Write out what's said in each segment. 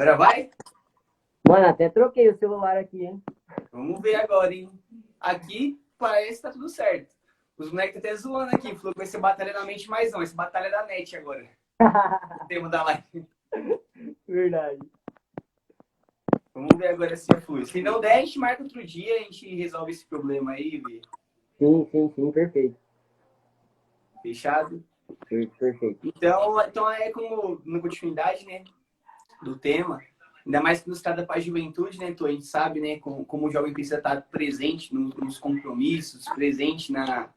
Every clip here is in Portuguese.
Agora vai? Mano, até troquei o celular aqui, hein? Vamos ver agora, hein? Aqui parece que tá tudo certo. Os moleques até zoando aqui. Falou que vai ser batalha na mente, mas não. Vai ser batalha da net agora. O tema da live. Verdade. Vamos ver agora se flui. Se não der, a gente marca outro dia, a gente resolve esse problema aí, Vi. Sim, perfeito. Fechado? Perfeito. Então é como na continuidade, né, do tema, ainda mais que nos trata para a juventude, né, Tô? A gente sabe, né, como o jovem precisa estar presente nos compromissos, presente nas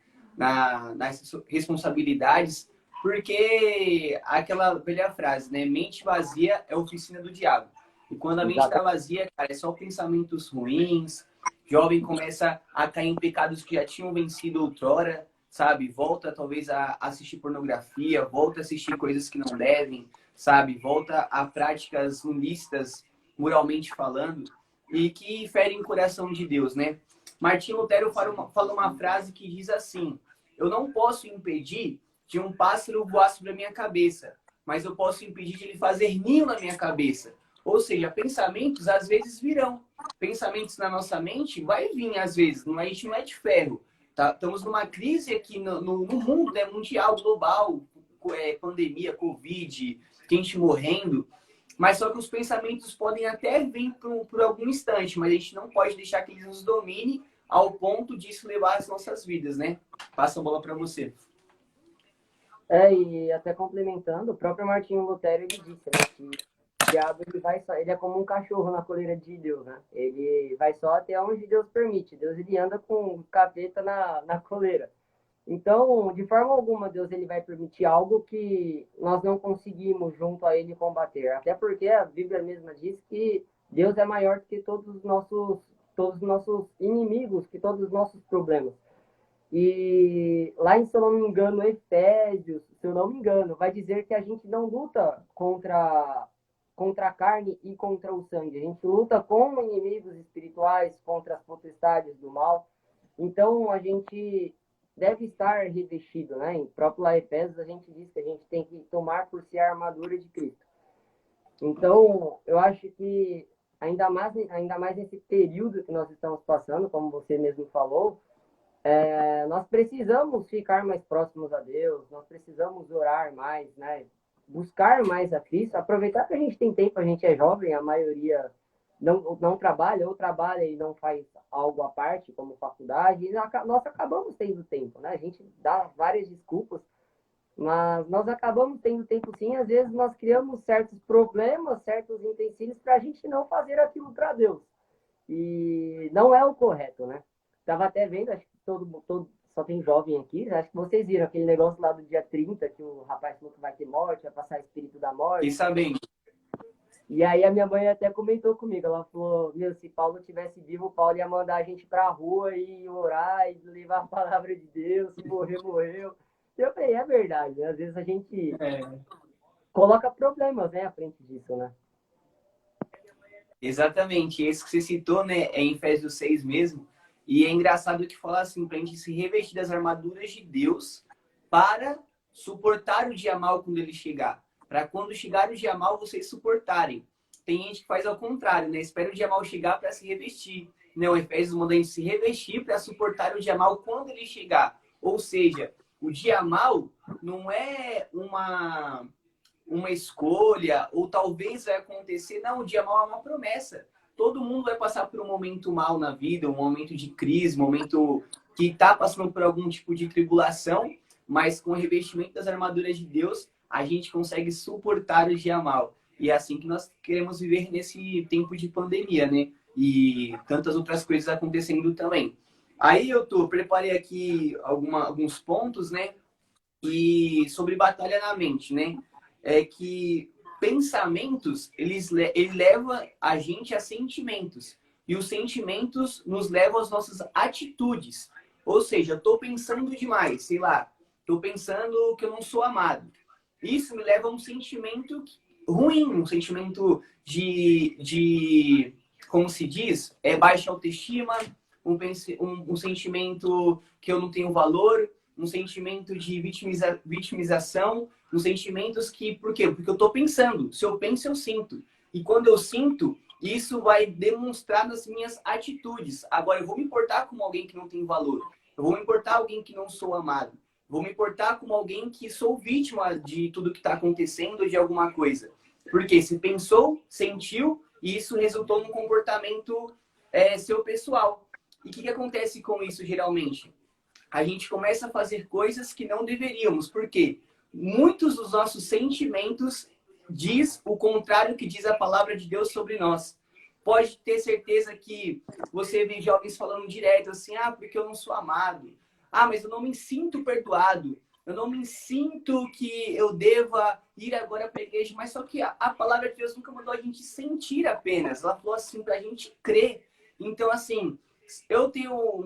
responsabilidades, porque aquela velha frase, né, mente vazia é oficina do diabo. E quando a mente está vazia, cara, é só pensamentos ruins, jovem começa a cair em pecados que já tinham vencido outrora, sabe? Volta talvez a assistir pornografia, volta a assistir coisas que não devem, sabe? Volta a práticas ilícitas, moralmente falando, e que ferem o coração de Deus, né? Martim Lutero fala uma frase que diz assim: eu não posso impedir de um pássaro voar sobre a minha cabeça, mas eu posso impedir de ele fazer ninho na minha cabeça. Ou seja, pensamentos às vezes virão. Pensamentos na nossa mente vai vir às vezes, a gente não é de ferro. Tá? Estamos numa crise aqui no mundo, né, mundial, global, pandemia, Covid, gente morrendo. Mas só que os pensamentos podem até vir por algum instante, mas a gente não pode deixar que eles nos dominem ao ponto disso levar as nossas vidas, né? Passa a bola para você. E até complementando, o próprio Martinho Lutero, ele disse, né, que o diabo ele é como um cachorro na coleira de Deus, né? Ele vai só até onde Deus permite. Deus, ele anda com o capeta na coleira. Então, de forma alguma, Deus ele vai permitir algo que nós não conseguimos junto a ele combater. Até porque a Bíblia mesma diz que Deus é maior do que todos os nossos inimigos, que todos os nossos problemas. E lá em, se eu não me engano, Efésios, se eu não me engano, vai dizer que a gente não luta contra a carne e contra o sangue. A gente luta com inimigos espirituais, contra as potestades do mal. Então, a gente deve estar revestido, né? Em próprio lá Efésios, a gente diz que a gente tem que tomar por si a armadura de Cristo. Então, eu acho que ainda mais nesse período que nós estamos passando, como você mesmo falou, nós precisamos ficar mais próximos a Deus, nós precisamos orar mais, né? Buscar mais a Cristo, aproveitar que a gente tem tempo, a gente é jovem, a maioria não trabalha, ou trabalha e não faz algo à parte, como faculdade, e nós acabamos tendo tempo, né? A gente dá várias desculpas, mas nós acabamos tendo tempo sim, às vezes nós criamos certos problemas, certos empecilhos para a gente não fazer aquilo para Deus. E não é o correto, né? Estava até vendo, acho que só tem jovem aqui, acho que vocês viram aquele negócio lá do dia 30, que o rapaz falou que vai ter morte, vai passar espírito da morte. E sabendo. E aí a minha mãe até comentou comigo, ela falou, meu, se Paulo tivesse vivo, Paulo ia mandar a gente pra rua e orar e levar a palavra de Deus, se morrer, morreu. Eu falei, é verdade, né? Às vezes a gente coloca problemas, né, à frente disso, né? Exatamente, esse que você citou, né, é em Efésios 6 mesmo, e é engraçado que fala assim, pra gente se revestir das armaduras de Deus para suportar o dia mal quando ele chegar. Para quando chegar o dia mal, vocês suportarem. Tem gente que faz ao contrário, né? Espera o dia mal chegar para se revestir. Né? O Efésios manda a gente se revestir para suportar o dia mal quando ele chegar. Ou seja, o dia mal não é uma escolha, ou talvez vai acontecer. Não, o dia mal é uma promessa. Todo mundo vai passar por um momento mal na vida, um momento de crise, um momento que está passando por algum tipo de tribulação, mas com o revestimento das armaduras de Deus, a gente consegue suportar o dia mal. E é assim que nós queremos viver nesse tempo de pandemia, né? E tantas outras coisas acontecendo também. Aí preparei aqui alguns pontos, né? E sobre batalha na mente, né? É que pensamentos, ele leva a gente a sentimentos. E os sentimentos nos levam às nossas atitudes. Ou seja, estou pensando demais, sei lá. Estou pensando que eu não sou amado. Isso me leva a um sentimento ruim, um sentimento como se diz, baixa autoestima, um sentimento que eu não tenho valor, um sentimento de vitimização, uns sentimentos que... Por quê? Porque eu estou pensando. Se eu penso, eu sinto. E quando eu sinto, isso vai demonstrar nas minhas atitudes. Agora, eu vou me importar como alguém que não tem valor. Eu vou me importar alguém que não sou amado. Vou me importar como alguém que sou vítima de tudo que está acontecendo, de alguma coisa. Porque se pensou, sentiu, e isso resultou num comportamento seu pessoal. E o que acontece com isso, geralmente? A gente começa a fazer coisas que não deveríamos. Por quê? Muitos dos nossos sentimentos diz o contrário que diz a palavra de Deus sobre nós. Pode ter certeza que você vê jovens falando direto assim, porque eu não sou amado. Mas eu não me sinto perdoado. Eu não me sinto que eu deva ir agora para a igreja. Mas só que a palavra de Deus nunca mandou a gente sentir apenas. Ela falou assim para a gente crer. Então, assim, eu tenho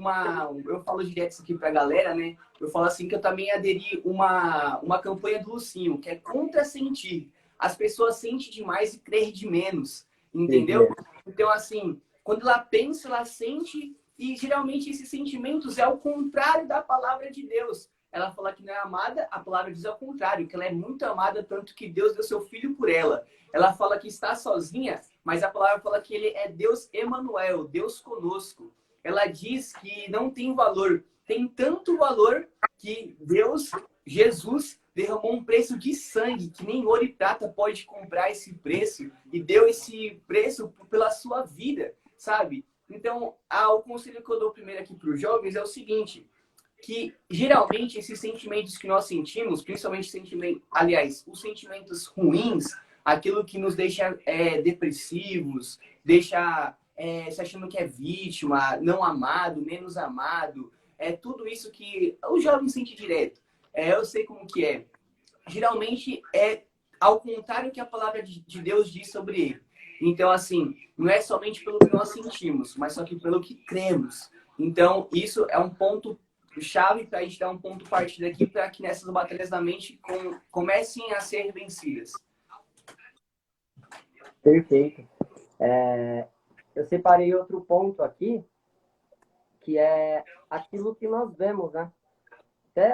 eu falo direto isso aqui pra galera, né? Eu falo assim que eu também aderi uma campanha do Lucinho, que é contra sentir. As pessoas sentem demais e creem de menos, entendeu? Então, assim, quando ela pensa, ela sente, e geralmente esses sentimentos é o contrário da palavra de Deus. Ela fala que não é amada, a palavra diz ao contrário, que ela é muito amada, tanto que Deus deu seu filho por ela. Ela fala que está sozinha, mas a palavra fala que ele é Deus Emanuel, Deus conosco. Ela diz que não tem valor. Tem tanto valor que Deus, Jesus, derramou um preço de sangue que nem ouro e prata pode comprar esse preço e deu esse preço pela sua vida, sabe? Então, o conselho que eu dou primeiro aqui para os jovens é o seguinte, que geralmente esses sentimentos que nós sentimos, principalmente sentimentos, aliás, os sentimentos ruins, aquilo que nos deixa depressivos, deixa se achando que é vítima, não amado, menos amado, tudo isso que o jovem sente direto. Eu sei como que é. Geralmente é ao contrário que a palavra de Deus diz sobre ele. Então, assim, não é somente pelo que nós sentimos, mas só que pelo que cremos. Então, isso é um ponto chave para a gente dar um ponto partido aqui para que nessas batalhas da mente comecem a ser vencidas. Perfeito. Eu separei outro ponto aqui, que é aquilo que nós vemos, né? Até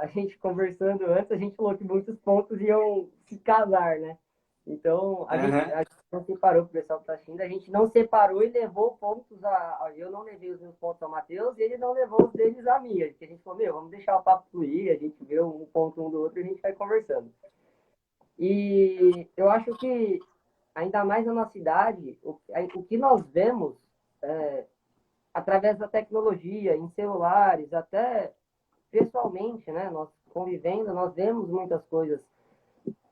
a gente conversando antes, a gente falou que muitos pontos iam se casar, né? Então, a gente não separou, o pessoal que está assistindo, a gente não separou e levou pontos eu não levei os meus pontos ao Matheus e ele não levou os deles a mim. A gente falou, vamos deixar o papo fluir, a gente vê um ponto um do outro e a gente vai conversando. E eu acho que, ainda mais na nossa cidade, o que nós vemos através da tecnologia, em celulares, até pessoalmente, né? Nós convivendo, nós vemos muitas coisas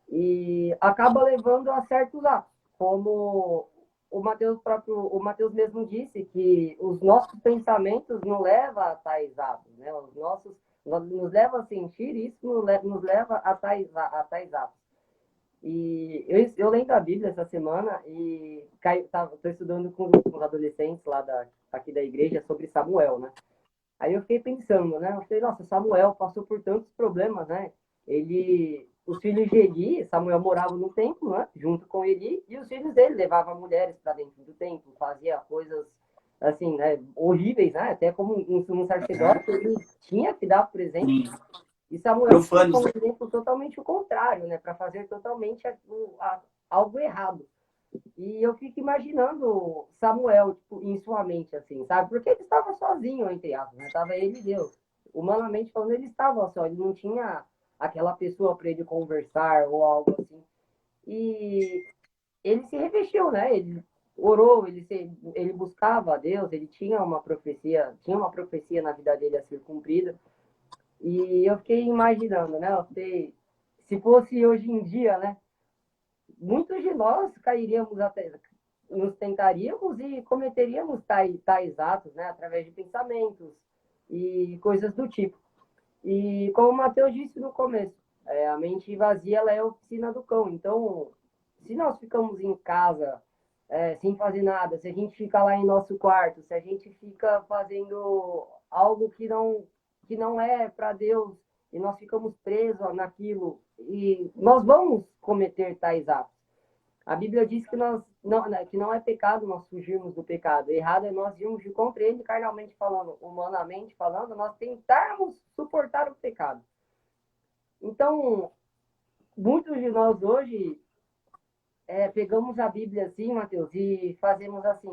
e acaba levando a certos atos, como o Matheus mesmo disse que os nossos pensamentos nos levam a tais atos, né? Nos leva a sentir isso, nos leva a tais atos. E eu lendo a Bíblia essa semana e estou estudando com os adolescentes aqui da igreja sobre Samuel, né? Aí eu fiquei pensando, né? Eu falei, nossa, Samuel passou por tantos problemas, né? Os filhos de Eli, Samuel morava no templo, né? Junto com Eli, e os filhos dele levavam mulheres para dentro do templo, fazia coisas assim, né? Horríveis, né? Até como um sacerdote, ele tinha que dar presente. E Samuel tinha como exemplo totalmente o contrário, né? Para fazer totalmente algo errado. E eu fico imaginando Samuel, tipo, em sua mente, assim, sabe? Porque ele estava sozinho, entre aspas, né? Estava ele e Deus. Humanamente falando, ele estava só, ele não tinha aquela pessoa para ele conversar ou algo assim. E ele se revestiu, né? Ele orou, ele buscava a Deus, ele tinha uma profecia na vida dele a ser cumprida. E eu fiquei imaginando, né? Se fosse hoje em dia, né? Muitos de nós cairíamos até, nos tentaríamos e cometeríamos tais atos, né, através de pensamentos e coisas do tipo. E como o Matheus disse no começo, a mente vazia ela é a oficina do cão. Então, se nós ficamos em casa sem fazer nada, se a gente fica lá em nosso quarto, se a gente fica fazendo algo que não é para Deus e nós ficamos presos naquilo, e nós vamos cometer tais atos. A Bíblia diz que não é pecado nós fugirmos do pecado. Errado é nós irmos contra ele, carnalmente falando, humanamente falando, nós tentarmos suportar o pecado. Então, muitos de nós hoje pegamos a Bíblia assim, Mateus, e fazemos assim,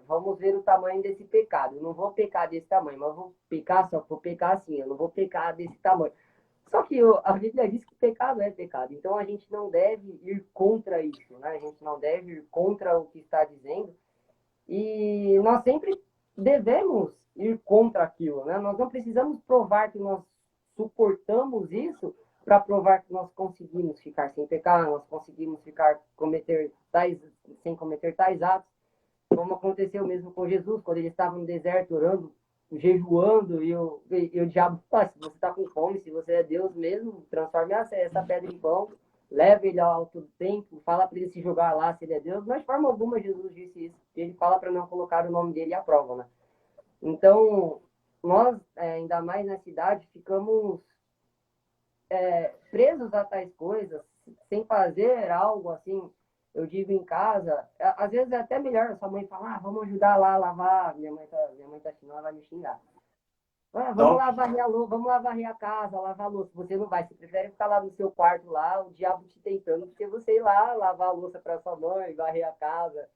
vamos ver o tamanho desse pecado. Eu não vou pecar desse tamanho, mas eu vou pecar, só vou pecar assim, eu não vou pecar desse tamanho. Só que a Bíblia diz que pecado é pecado, então a gente não deve ir contra isso, né? A gente não deve ir contra o que está dizendo, e nós sempre devemos ir contra aquilo, né? Nós não precisamos provar que nós suportamos isso para provar que nós conseguimos ficar sem pecar, nós conseguimos ficar sem cometer tais atos, como aconteceu mesmo com Jesus, quando ele estava no deserto orando, jejuando, e o diabo falou, se você está com fome, se você é Deus mesmo, transforme essa pedra em pão, leve ele ao alto do templo, fala para ele se jogar lá se ele é Deus, mas de forma alguma Jesus disse isso, ele fala para não colocar o nome dele à prova, né? Então, nós, ainda mais na cidade, ficamos presos a tais coisas, sem fazer algo assim, eu digo em casa, às vezes é até melhor a sua mãe falar, vamos ajudar lá a lavar, minha mãe tá assistindo, ela vai me xingar. Vamos Top. lá varrer a louça, vamos lá varrer a casa, lavar a louça. Você não vai, você prefere ficar lá no seu quarto lá, o diabo te tentando, porque você ir lá lavar a louça para sua mãe, varrer a casa.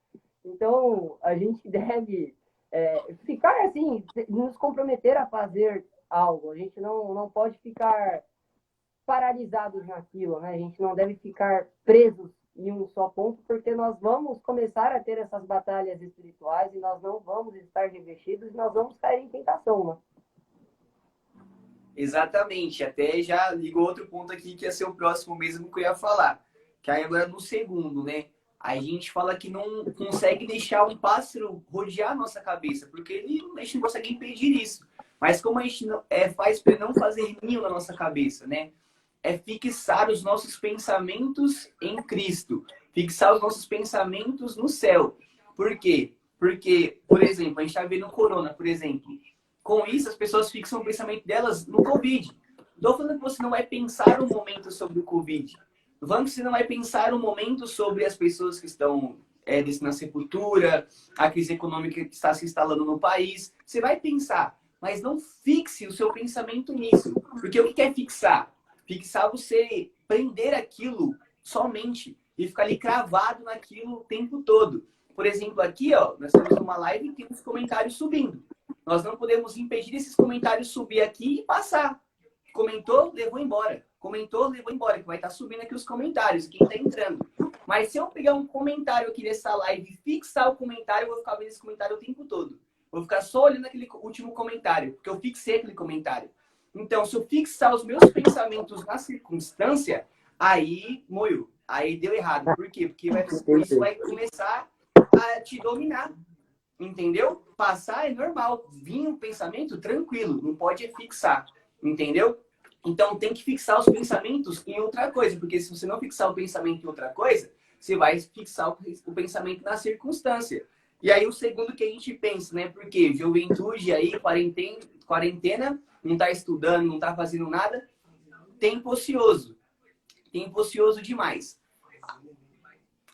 Então, a gente deve ficar assim, nos comprometer a fazer algo. A gente não pode ficar paralisados naquilo, né? A gente não deve ficar presos em um só ponto, porque nós vamos começar a ter essas batalhas espirituais e nós não vamos estar revestidos e nós vamos cair em tentação, né? Exatamente. Até já ligou outro ponto aqui que ia ser o próximo mesmo que eu ia falar. Que aí agora no segundo, né? A gente fala que não consegue deixar um pássaro rodear a nossa cabeça, porque a gente não consegue impedir isso. Mas como a gente faz para não fazer ninho na nossa cabeça, né? É fixar os nossos pensamentos em Cristo. Fixar os nossos pensamentos no céu. Por quê? Porque, por exemplo, a gente está vendo o corona, por exemplo. Com isso, as pessoas fixam o pensamento delas no Covid. Estou falando que você não vai pensar um momento sobre o Covid. Estou falando que você não vai pensar um momento sobre as pessoas que estão na sepultura, a crise econômica que está se instalando no país. Você vai pensar, mas não fixe o seu pensamento nisso. Porque o que é fixar? Fixar você prender aquilo somente e ficar ali cravado naquilo o tempo todo. Por exemplo, aqui, ó, nós estamos numa live e tem uns comentários subindo. Nós não podemos impedir esses comentários subir aqui e passar. Comentou, levou embora. Comentou, levou embora, que vai estar subindo aqui os comentários, quem está entrando. Mas se eu pegar um comentário aqui dessa live e fixar o comentário, eu vou ficar vendo esse comentário o tempo todo. Vou ficar só olhando aquele último comentário, porque eu fixei aquele comentário. Então, se eu fixar os meus pensamentos na circunstância, aí moiu. Aí deu errado. Por quê? Porque isso vai começar a te dominar. Entendeu? Passar é normal. Vir um pensamento tranquilo. Não pode fixar. Entendeu? Então, tem que fixar os pensamentos em outra coisa. Porque se você não fixar o pensamento em outra coisa, você vai fixar o pensamento na circunstância. E aí, o segundo que a gente pensa, né? Porque juventude aí, quarentena, não tá estudando, não tá fazendo nada, tempo ocioso. Tempo ocioso demais.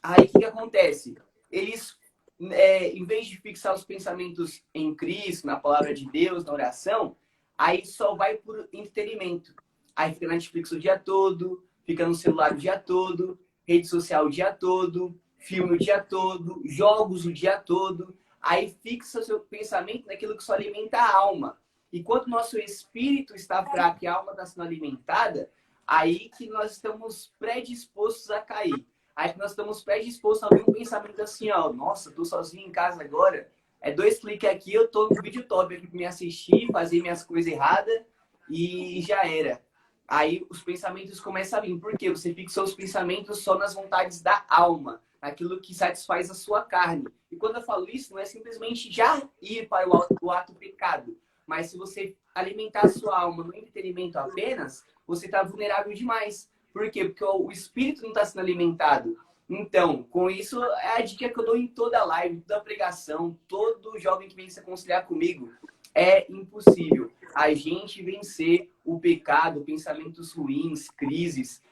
Aí, o que acontece? Eles, em vez de fixar os pensamentos em Cristo, na palavra de Deus, na oração, aí só vai por entretenimento. Aí fica na Netflix o dia todo, fica no celular o dia todo, rede social o dia todo, filme o dia todo, jogos o dia todo. Aí fixa o seu pensamento naquilo que só alimenta a alma. E quando o nosso espírito está fraco e a alma está sendo alimentada, aí que nós estamos predispostos a cair. Aí que nós estamos predispostos a ver um pensamento assim, ó, nossa, tô sozinho em casa agora, 2 cliques aqui, eu tô no vídeo top aqui para me assistir, fazer minhas coisas erradas e já era. Aí os pensamentos começam a vir. Por quê? Você fixou os pensamentos só nas vontades da alma, naquilo que satisfaz a sua carne. E quando eu falo isso, não é simplesmente já ir para o ato pecado, mas se você alimentar a sua alma no entretenimento apenas, você está vulnerável demais. Por quê? Porque o espírito não está sendo alimentado. Então, com isso, é a dica que eu dou em toda live, toda pregação, todo jovem que vem se aconselhar comigo. É impossível a gente vencer o pecado, pensamentos ruins, crises,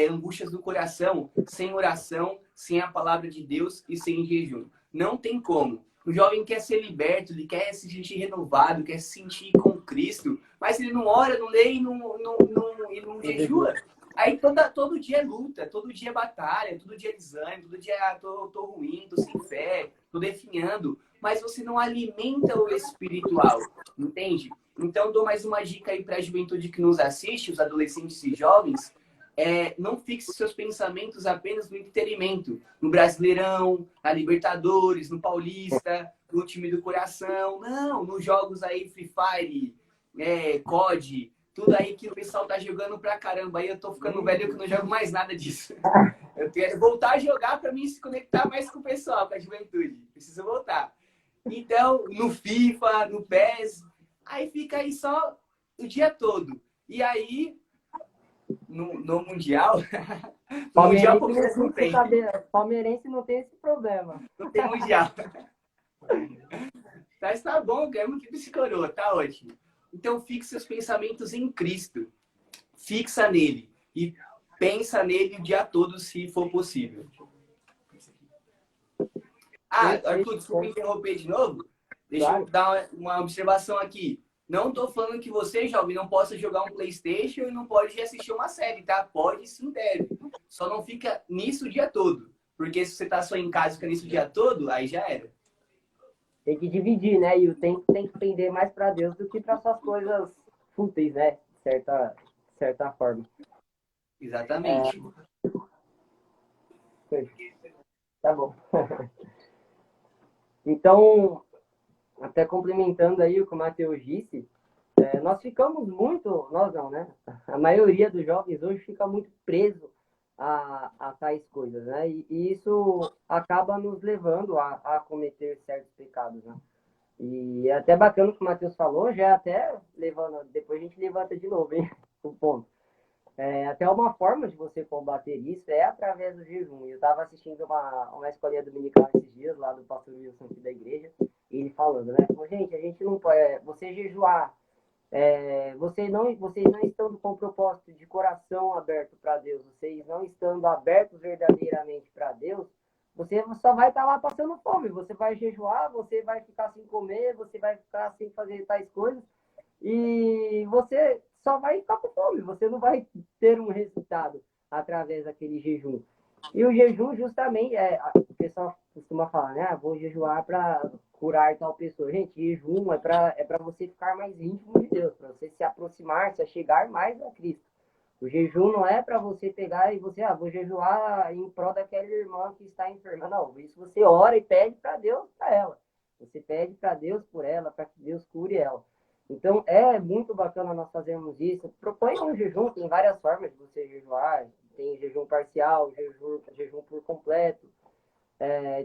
angústias do coração, sem oração, sem a palavra de Deus e sem jejum. Não tem como. O jovem quer ser liberto, ele quer se sentir renovado, quer se sentir com Cristo, mas ele não ora, não lê e não jejua. Aí todo dia é luta, todo dia é batalha, todo dia é desânimo, todo dia tô ruim, tô sem fé, tô definhando. Mas você não alimenta o espiritual, entende? Então, dou mais uma dica aí para a juventude que nos assiste, os adolescentes e jovens. Não fixe seus pensamentos apenas no entretenimento, no Brasileirão, na Libertadores, no Paulista, no time do coração. Não, nos jogos aí Free Fire, COD, tudo aí que o pessoal tá jogando pra caramba. Aí eu tô ficando velho que eu não jogo mais nada disso. Eu quero voltar a jogar para mim se conectar mais com o pessoal, com a juventude. Preciso voltar. Então, no FIFA, no PES, aí fica aí só o dia todo. E aí, no Mundial, no Mundial Palmeiras não tem. Palmeirense não tem esse problema. Não tem Mundial. Mas tá bom, é muito psicoroa, tá ótimo. Então, fixe seus pensamentos em Cristo. Fixa nele. E pensa nele o dia todo, se for possível. Arthur, desculpa interromper de novo. Deixa eu dar uma observação aqui. Não tô falando que você, jovem, não possa jogar um PlayStation e não pode assistir uma série, tá? Pode sim, deve. Só não fica nisso o dia todo. Porque se você tá só em casa e fica nisso o dia todo, aí já era. Tem que dividir, né? E o tempo tem que pender mais para Deus do que para suas coisas fúteis, né? De certa forma. Exatamente. Tá bom. Então, até complementando aí o que o Matheus disse, nós ficamos muito, nós não, né? A maioria dos jovens hoje fica muito preso a tais coisas, né? E isso acaba nos levando a cometer certos pecados, né? E é até bacana o que o Matheus falou, já até levando, depois a gente levanta de novo, hein? O ponto. Até uma forma de você combater isso é através do jejum. Eu estava assistindo uma escolinha dominical esses dias, lá do pastor Wilson aqui da igreja, e ele falando, né? Gente, a gente não pode... Você jejuar, vocês não estando com o propósito de coração aberto para Deus, vocês não estando abertos verdadeiramente para Deus, você só vai estar lá passando fome. Você vai jejuar, você vai ficar sem comer, você vai ficar sem fazer tais coisas, e você só vai ficar com fome, você não vai ter um resultado através daquele jejum. E o jejum, justamente, o pessoal costuma falar, né? Vou jejuar para curar tal pessoa. Gente, jejum é para você ficar mais íntimo de Deus, para você se aproximar, se chegar mais a Cristo. O jejum não é para você pegar e você, vou jejuar em prol daquela irmã que está enferma. Não, isso você ora e pede para Deus para ela. Você pede para Deus por ela, para que Deus cure ela. Então, é muito bacana nós fazermos isso. Propõe um jejum, tem várias formas de você jejuar. Tem jejum parcial, jejum por completo.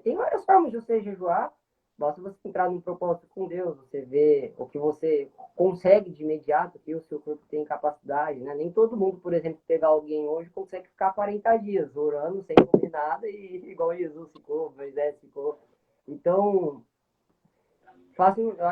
Tem várias formas de você jejuar. Basta você entrar num propósito com Deus, você vê o que você consegue de imediato, que o seu corpo tem capacidade, né? Nem todo mundo, por exemplo, pegar alguém hoje, consegue ficar 40 dias orando sem comer nada, e igual Jesus ficou, Moisés ficou. Então,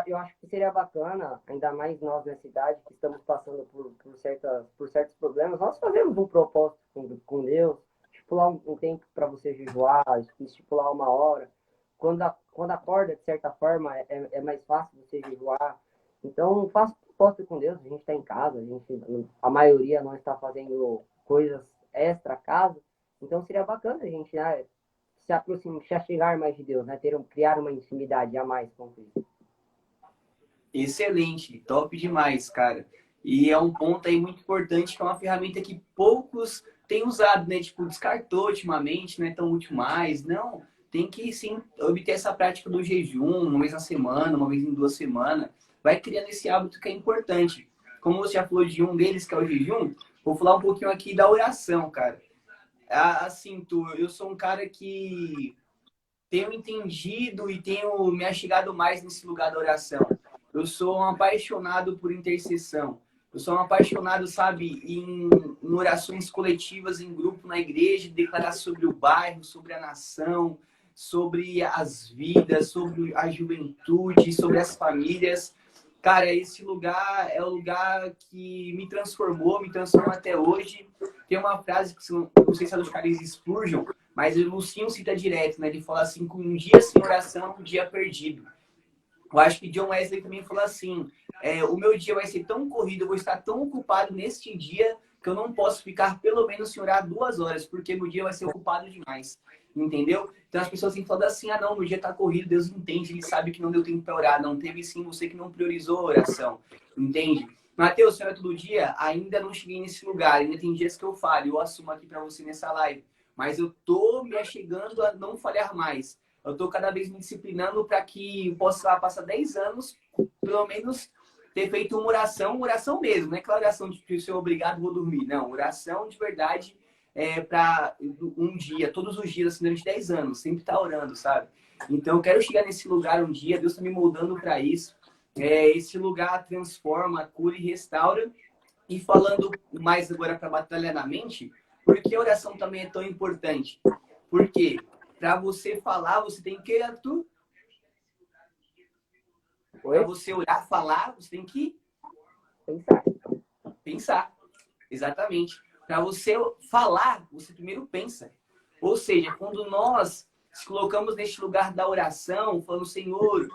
eu acho que seria bacana, ainda mais nós nessa idade, que estamos passando por certos problemas, nós fazemos um propósito com Deus, estipular um tempo para você jejuar, estipular uma hora. Quando acorda, de certa forma, é mais fácil você jejuar. Então, faça um propósito com Deus. A gente está em casa, a maioria não está fazendo coisas extra a casa. Então, seria bacana a gente, né, se aproximar, se chegar mais de Deus, né, criar uma intimidade a mais com Cristo. Excelente, top demais, cara. E é um ponto aí muito importante, que é uma ferramenta que poucos têm usado, né? Tipo, descartou ultimamente, não é tão útil mais. Não, tem que sim obter essa prática do jejum, uma vez na semana, uma vez em 2 semanas. Vai criando esse hábito que é importante. Como você já falou de um deles, que é o jejum, vou falar um pouquinho aqui da oração, cara. Assim, eu sou um cara que tenho entendido e tenho me achegado mais nesse lugar da oração. Eu sou um apaixonado por intercessão. Eu sou um apaixonado, sabe, em orações coletivas, em grupo na igreja, declarar sobre o bairro, sobre a nação, sobre as vidas, sobre a juventude, sobre as famílias. Cara, esse lugar é o lugar que me transforma até hoje. Tem uma frase que não sei se é dos Charles Spurgeon, mas o Lucinho cita direto, né? Ele fala assim, com um dia sem oração, um dia perdido. Eu acho que John Wesley também falou assim, o meu dia vai ser tão corrido, eu vou estar tão ocupado neste dia que eu não posso ficar pelo menos sem orar 2 horas, porque meu dia vai ser ocupado demais. Entendeu? Então as pessoas têm falado assim, ah não, meu dia tá corrido, Deus entende, Ele sabe que não deu tempo para orar, não teve sim você que não priorizou a oração, entende? Mateus, senhora todo dia, ainda não cheguei nesse lugar, ainda tem dias que eu falho, eu assumo aqui para você nessa live, mas eu tô me achegando a não falhar mais. Eu tô cada vez me disciplinando para que eu possa passar 10 anos, pelo menos ter feito uma oração mesmo, não é aquela oração de que eu sou obrigado, vou dormir, não, oração de verdade para um dia, todos os dias, assim, durante 10 anos, sempre estar orando, sabe? Então, eu quero chegar nesse lugar um dia, Deus está me moldando para isso. Esse lugar transforma, cura e restaura. E falando mais agora para batalhar na mente, por que a oração também é tão importante? Porque para você falar, você tem que... Para você orar, falar, você tem que pensar. Exatamente. Para você falar, você primeiro pensa. Ou seja, quando nós nos colocamos neste lugar da oração, falando, Senhor,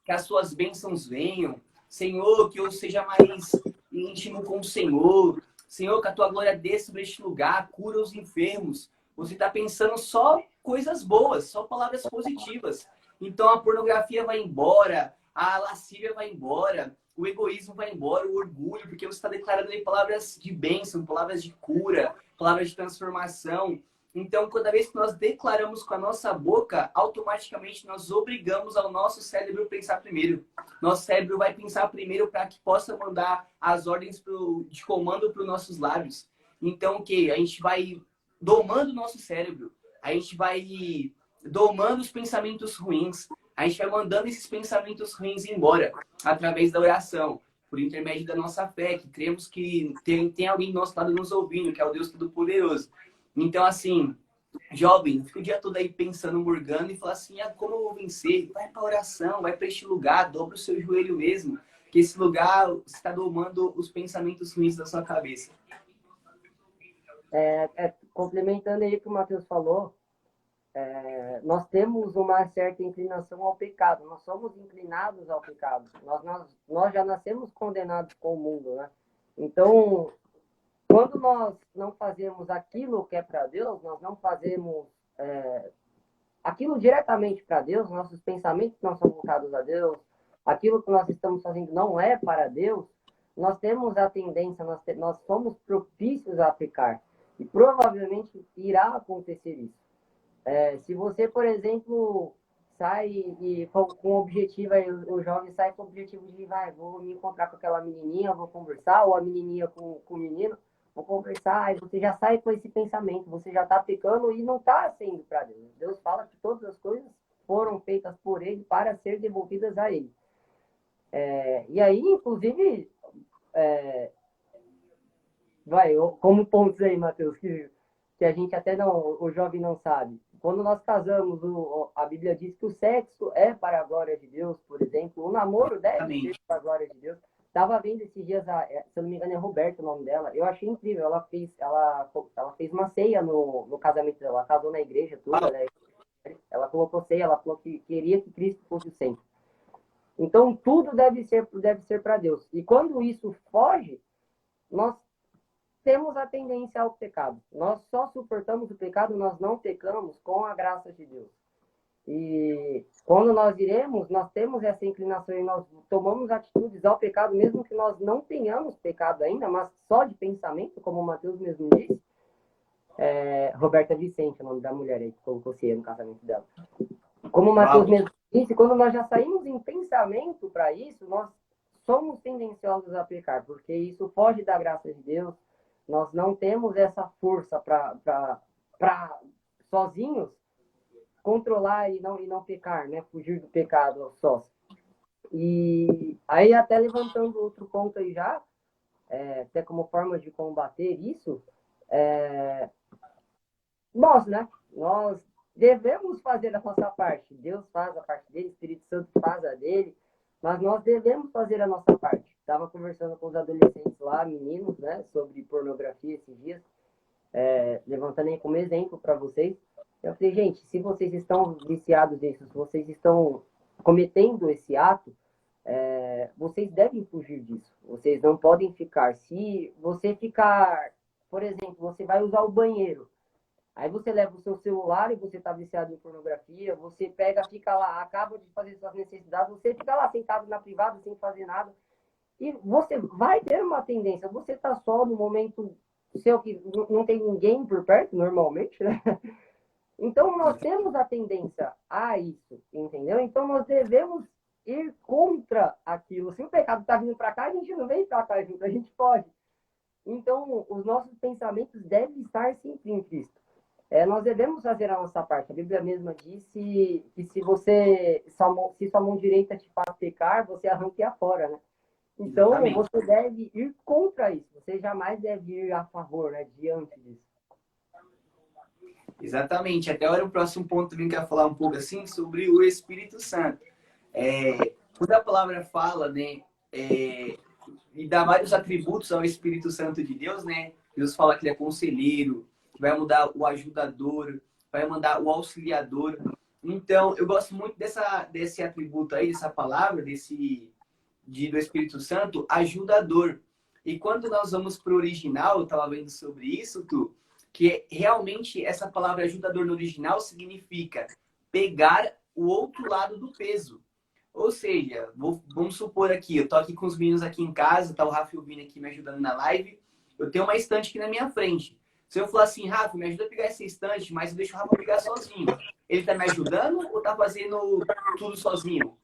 que as suas bênçãos venham. Senhor, que eu seja mais íntimo com o Senhor. Senhor, que a tua glória desça sobre este lugar, cura os enfermos. Você está pensando só coisas boas, só palavras positivas. Então a pornografia vai embora, a lascívia vai embora, o egoísmo vai embora, o orgulho, porque você está declarando aí palavras de bênção, palavras de cura, palavras de transformação. Então, cada vez que nós declaramos com a nossa boca, automaticamente nós obrigamos ao nosso cérebro a pensar primeiro. Nosso cérebro vai pensar primeiro para que possa mandar as ordens de comando para os nossos lábios. Então, o que? A gente vai domando o nosso cérebro. A gente vai domando os pensamentos ruins. A gente vai mandando esses pensamentos ruins embora através da oração, por intermédio da nossa fé, que cremos que tem alguém do nosso lado nos ouvindo, que é o Deus Todo-Poderoso. Então, assim, jovem, fica o dia todo aí pensando, murgando e fala assim, ah, como eu vou vencer? Vai para oração, vai para este lugar, dobra o seu joelho mesmo, que esse lugar está domando os pensamentos ruins da sua cabeça. Complementando aí o que o Matheus falou, nós temos uma certa inclinação ao pecado, nós somos inclinados ao pecado, nós já nascemos condenados com o mundo, né? Então, quando nós não fazemos aquilo que é para Deus, nós não fazemos aquilo diretamente para Deus, nossos pensamentos não são voltados a Deus, aquilo que nós estamos fazendo não é para Deus, nós temos a tendência, nós somos propícios a pecar. E provavelmente irá acontecer isso. Se você, por exemplo, sai e com o objetivo, aí, o jovem sai com o objetivo de, vou me encontrar com aquela menininha, vou conversar, ou a menininha com o menino, vou conversar, aí você já sai com esse pensamento, você já está pecando e não está sendo para Deus. Deus fala que todas as coisas foram feitas por Ele para ser devolvidas a Ele. E aí, inclusive, como pontos aí, Matheus, que a gente até não, o jovem não sabe. Quando nós casamos, a Bíblia diz que o sexo é para a glória de Deus, por exemplo. O namoro deve ser para a glória de Deus. Estava vendo esses dias, se eu não me engano, é Roberto o nome dela. Eu achei incrível. Ela fez uma ceia no casamento dela. Ela casou na igreja, tudo. Ela colocou ceia, ela falou que queria que Cristo fosse o centro. Então, tudo deve ser para Deus. E quando isso foge, nós temos a tendência ao pecado. Nós só suportamos o pecado, nós não pecamos com a graça de Deus. E quando nós iremos, nós temos essa inclinação e nós tomamos atitudes ao pecado, mesmo que nós não tenhamos pecado ainda, mas só de pensamento, como o Matheus mesmo disse. Roberta Vicente, o nome da mulher aí, que colocou ceia no casamento dela. Como o Matheus mesmo disse, quando nós já saímos em pensamento para isso, nós somos tendenciosos a pecar, porque isso foge da graça de Deus. Nós não temos essa força para sozinhos controlar e não pecar, né? Fugir do pecado sós. E aí, até levantando outro ponto aí já, até como forma de combater isso, nós, né? Nós devemos fazer a nossa parte. Deus faz a parte dele, o Espírito Santo faz a dele, mas nós devemos fazer a nossa parte. Estava conversando com os adolescentes lá, meninos, né, sobre pornografia esses dias, levantando aí como exemplo para vocês. Eu falei, gente, se vocês estão viciados nisso, se vocês estão cometendo esse ato, vocês devem fugir disso. Vocês não podem ficar. Se você ficar por exemplo, você vai usar o banheiro. Aí você leva o seu celular e você tá viciado em pornografia, você pega, fica lá, acaba de fazer suas necessidades, você fica lá sentado na privada sem fazer nada. E você vai ter uma tendência, você tá só no momento seu que não tem ninguém por perto, normalmente, né? Então nós temos a tendência a isso, entendeu? Então nós devemos ir contra aquilo. Se o pecado está vindo para cá, a gente não vem para cá junto, a gente pode. Então os nossos pensamentos devem estar sempre em Cristo. Nós devemos fazer a nossa parte. A Bíblia mesma disse que se sua mão direita te faz pecar, você arranque-a fora, né? Então, Exatamente. você deve ir contra isso. Você jamais deve ir a favor, né? Diante disso. Exatamente. Até agora o próximo ponto também que eu quero falar um pouco assim sobre o Espírito Santo. Quando a palavra fala, né, e dá vários atributos ao Espírito Santo de Deus, né? Deus fala que ele é conselheiro, vai mandar o ajudador, vai mandar o auxiliador. Então, eu gosto muito desse atributo aí, dessa palavra, do Espírito Santo, ajudador. E quando nós vamos para o original, eu estava vendo sobre isso, que realmente essa palavra ajudador no original significa pegar o outro lado do peso. Ou seja, vamos supor aqui, eu tô aqui com os meninos aqui em casa, tá o Rafa e o Vini aqui me ajudando na live, eu tenho uma estante aqui na minha frente. Se eu falar assim, Rafa, me ajuda a pegar essa estante, mas eu deixo o Rafa pegar sozinho. Ele tá me ajudando ou tá fazendo tudo sozinho?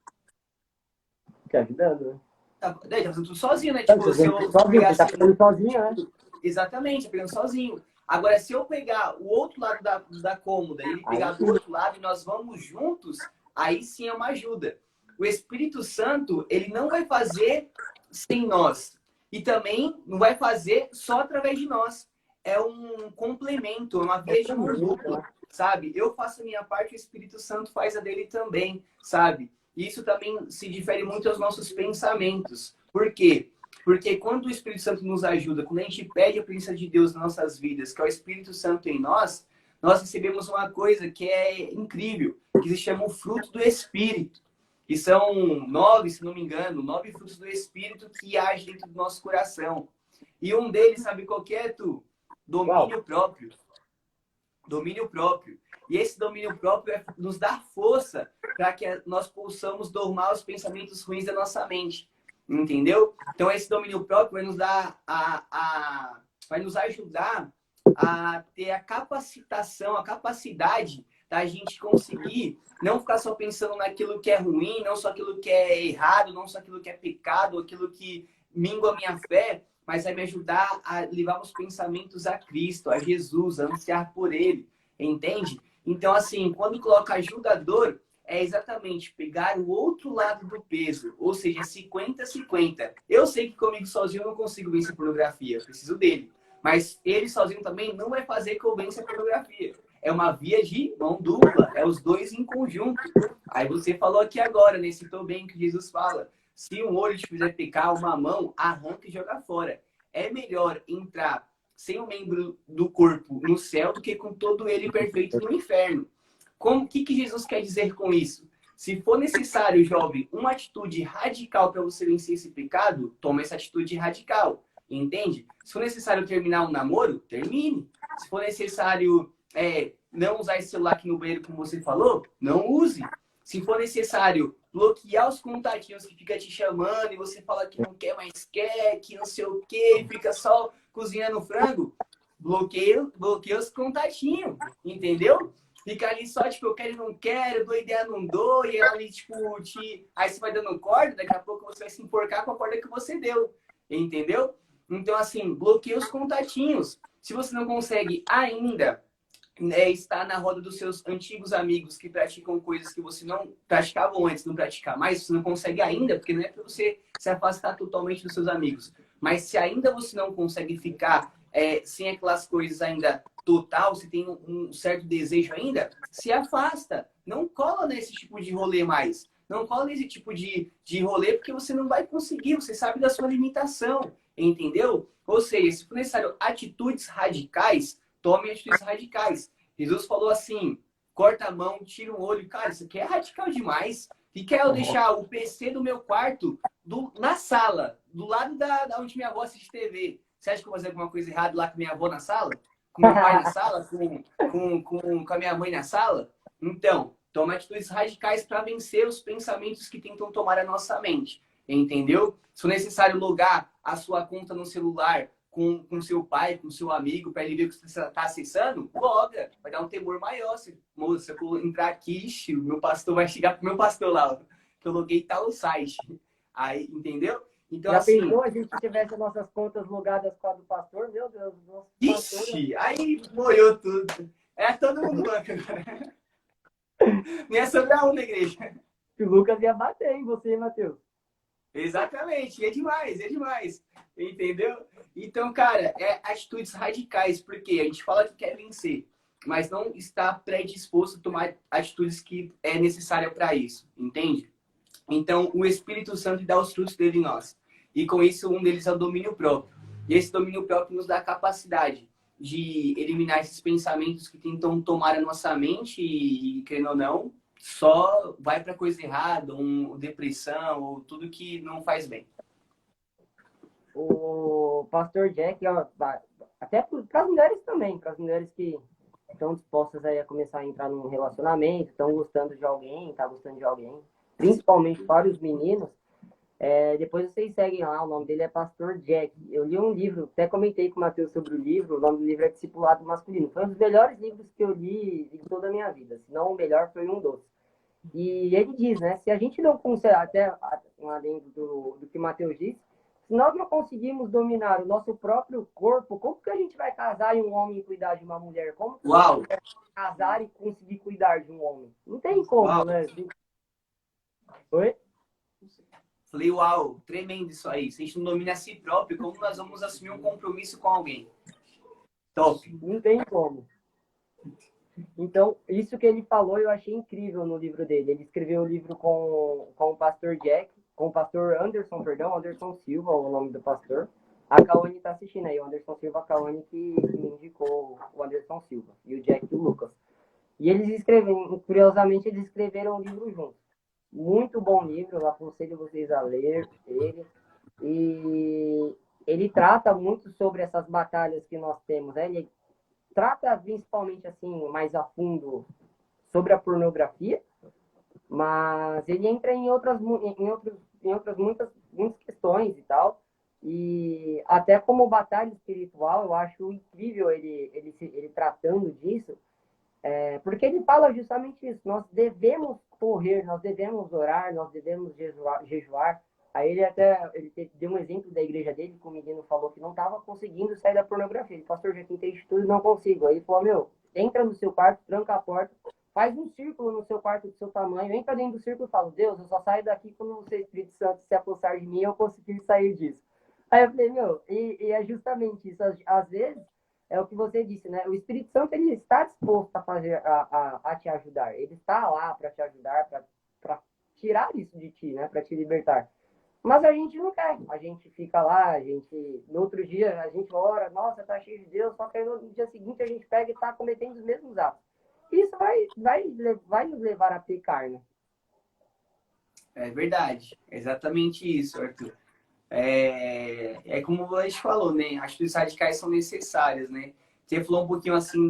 Te ajudando, né? Tá fazendo tudo sozinho, né? Tá Tipo, se eu sozinho, pegar você tá assim, ficando sozinho, né? exatamente, pegando sozinho. Agora, se eu pegar o outro lado da cômoda e ele Aí pegar do sim. outro lado e nós vamos juntos, aí sim é uma ajuda. O Espírito Santo, ele não vai fazer sem nós. E também não vai fazer só através de nós. É um complemento, é uma via de mão dupla, sabe? Eu faço a minha parte, o Espírito Santo faz a dele também, sabe? Isso também se difere muito aos nossos pensamentos. Por quê? Porque quando o Espírito Santo nos ajuda, quando a gente pede a presença de Deus nas nossas vidas, que é o Espírito Santo em nós, nós recebemos uma coisa que é incrível, que se chama o fruto do Espírito. Que são 9, se não me engano, 9 frutos do Espírito que agem dentro do nosso coração. E um deles, sabe qual que é, Tu? Domínio próprio. Domínio próprio. E esse domínio próprio é nos dar força para que nós possamos domar os pensamentos ruins da nossa mente. Entendeu? Então, esse domínio próprio vai nos dar vai nos ajudar a ter a capacitação, a capacidade da gente conseguir não ficar só pensando naquilo que é ruim, não só aquilo que é errado, não só aquilo que é pecado, aquilo que mingua a minha fé, mas vai me ajudar a levar os pensamentos a Cristo, a Jesus, a ansiar por Ele, entende? Então, assim, quando coloca ajudador, é exatamente pegar o outro lado do peso, ou seja, 50-50. Eu sei que comigo sozinho eu não consigo vencer pornografia, eu preciso dele. Mas ele sozinho também não vai fazer que eu vença a pornografia. É uma via de mão dupla, é os dois em conjunto. Aí você falou aqui agora, né? Citou bem o que Jesus fala. Se um olho te fizer pecar, uma mão, arranca e joga fora. É melhor entrar sem um membro do corpo no céu do que com todo ele perfeito no inferno. O que Jesus quer dizer com isso? Se for necessário, jovem, uma atitude radical para você vencer esse pecado, toma essa atitude radical. Entende? Se for necessário terminar um namoro, termine. Se for necessário não usar esse celular aqui no banheiro, como você falou, não use. Se for necessário bloquear os contatinhos que fica te chamando e você fala que não quer mais quer, que não sei o quê, fica só cozinhando frango, bloqueia os contatinhos, entendeu? Fica ali só, tipo, eu quero e não quero, dou ideia, não dou, e ela ali, tipo, aí você vai dando corda, daqui a pouco você vai se enforcar com a corda que você deu, entendeu? Então, assim, bloqueia os contatinhos. Se você não consegue ainda estar na roda dos seus antigos amigos que praticam coisas que você não praticava antes, não praticar mais, você não consegue ainda, porque não é para você se afastar totalmente dos seus amigos. Mas se ainda você não consegue ficar sem aquelas coisas ainda total, se tem um certo desejo ainda, se afasta. Não cola nesse tipo de rolê mais. Não cola nesse tipo de rolê porque você não vai conseguir, você sabe da sua limitação, entendeu? Ou seja, se for necessário atitudes radicais, tome atitudes radicais. Jesus falou assim, corta a mão, tira um olho. Cara, isso aqui é radical demais. E quer eu deixar o PC do meu quarto na sala, do lado da onde minha avó assiste TV. Você acha que eu vou fazer alguma coisa errada lá com minha avó na sala? Com meu pai na sala? Com a minha mãe na sala? Então, tome atitudes radicais para vencer os pensamentos que tentam tomar a nossa mente. Entendeu? Se for necessário logar a sua conta no celular com seu pai, com seu amigo, para ele ver o que você está acessando, loga. Vai dar um temor maior. Moça, eu vou entrar aqui, o meu pastor vai chegar pro meu pastor lá, ó, que eu loguei tal site. Aí, entendeu? Então, Já assim... pensou a gente tivesse nossas contas logadas com a do pastor? Meu Deus, nosso pastor... Ixi, aí molhou tudo. É todo mundo banco agora. Não ia sobrar um na igreja. O Lucas ia bater em você, Matheus. Exatamente, é demais. Entendeu? Então, cara, é atitudes radicais, porque a gente fala que quer vencer, mas não está predisposto a tomar atitudes que é necessária para isso, entende? Então, o Espírito Santo dá os frutos dele em nós. E com isso, um deles é o domínio próprio. E esse domínio próprio nos dá a capacidade de eliminar esses pensamentos que tentam tomar a nossa mente e, querendo ou não, só vai para coisa errada, depressão, ou tudo que não faz bem. O pastor Jack, ó, até para as mulheres também, para as mulheres que estão dispostas aí a começar a entrar num relacionamento, estão gostando de alguém, tá gostando de alguém, principalmente para os meninos, depois vocês seguem lá, o nome dele é Pastor Jack. Eu li um livro, até comentei com o Matheus sobre o livro, o nome do livro é Discipulado Masculino. Foi um dos melhores livros que eu li em toda a minha vida, se não o melhor, foi um dos. E ele diz, né, se a gente não consegue, até um adendo do que o Matheus disse, se nós não conseguimos dominar o nosso próprio corpo, como que a gente vai casar e um homem cuidar de uma mulher? Como que uma mulher vai casar e conseguir cuidar de um homem? Não tem como, Uau. Né? Oi? Falei, uau, tremendo isso aí. Se a gente não domina a si próprio, como nós vamos assumir um compromisso com alguém? Top. Não tem como. Então, isso que ele falou eu achei incrível no livro dele. Ele escreveu o livro com o pastor Jack, com o pastor Anderson, Anderson Silva, o nome do pastor. A Cauane está assistindo aí, o Anderson Silva, a Cauane que me indicou o Anderson Silva, e o Jack e o Lucas. E eles escreveram, curiosamente, eles escreveram o livro juntos. Muito bom livro, eu aconselho vocês a ler ele. E ele trata muito sobre essas batalhas que nós temos, né? Ele trata principalmente assim mais a fundo sobre a pornografia, mas ele entra em outras muitas questões e tal, e até como batalha espiritual eu acho incrível ele tratando disso, porque ele fala justamente isso, nós devemos correr, nós devemos orar, nós devemos jejuar. Aí ele deu um exemplo da igreja dele, que o menino falou que não estava conseguindo sair da pornografia. Ele, pastor, já tentei de tudo e não consigo. Aí ele falou, meu, entra no seu quarto, tranca a porta, faz um círculo no seu quarto do seu tamanho, entra dentro do círculo e fala, Deus, eu só saio daqui quando o seu Espírito Santo se apossar de mim, eu conseguir sair disso. Aí eu falei, meu, e é justamente isso. Às vezes, é o que você disse, né? O Espírito Santo, ele está disposto a te ajudar. Ele está lá para te ajudar, para tirar isso de ti, né? Para te libertar. Mas a gente não quer. A gente fica lá, no outro dia, a gente ora, nossa, tá cheio de Deus, só que aí no dia seguinte a gente pega e tá cometendo os mesmos atos. Isso vai nos levar a pecar, né? É verdade. É exatamente isso, Arthur. É como a gente falou, né? As atitudes radicais são necessárias, né? Você falou um pouquinho assim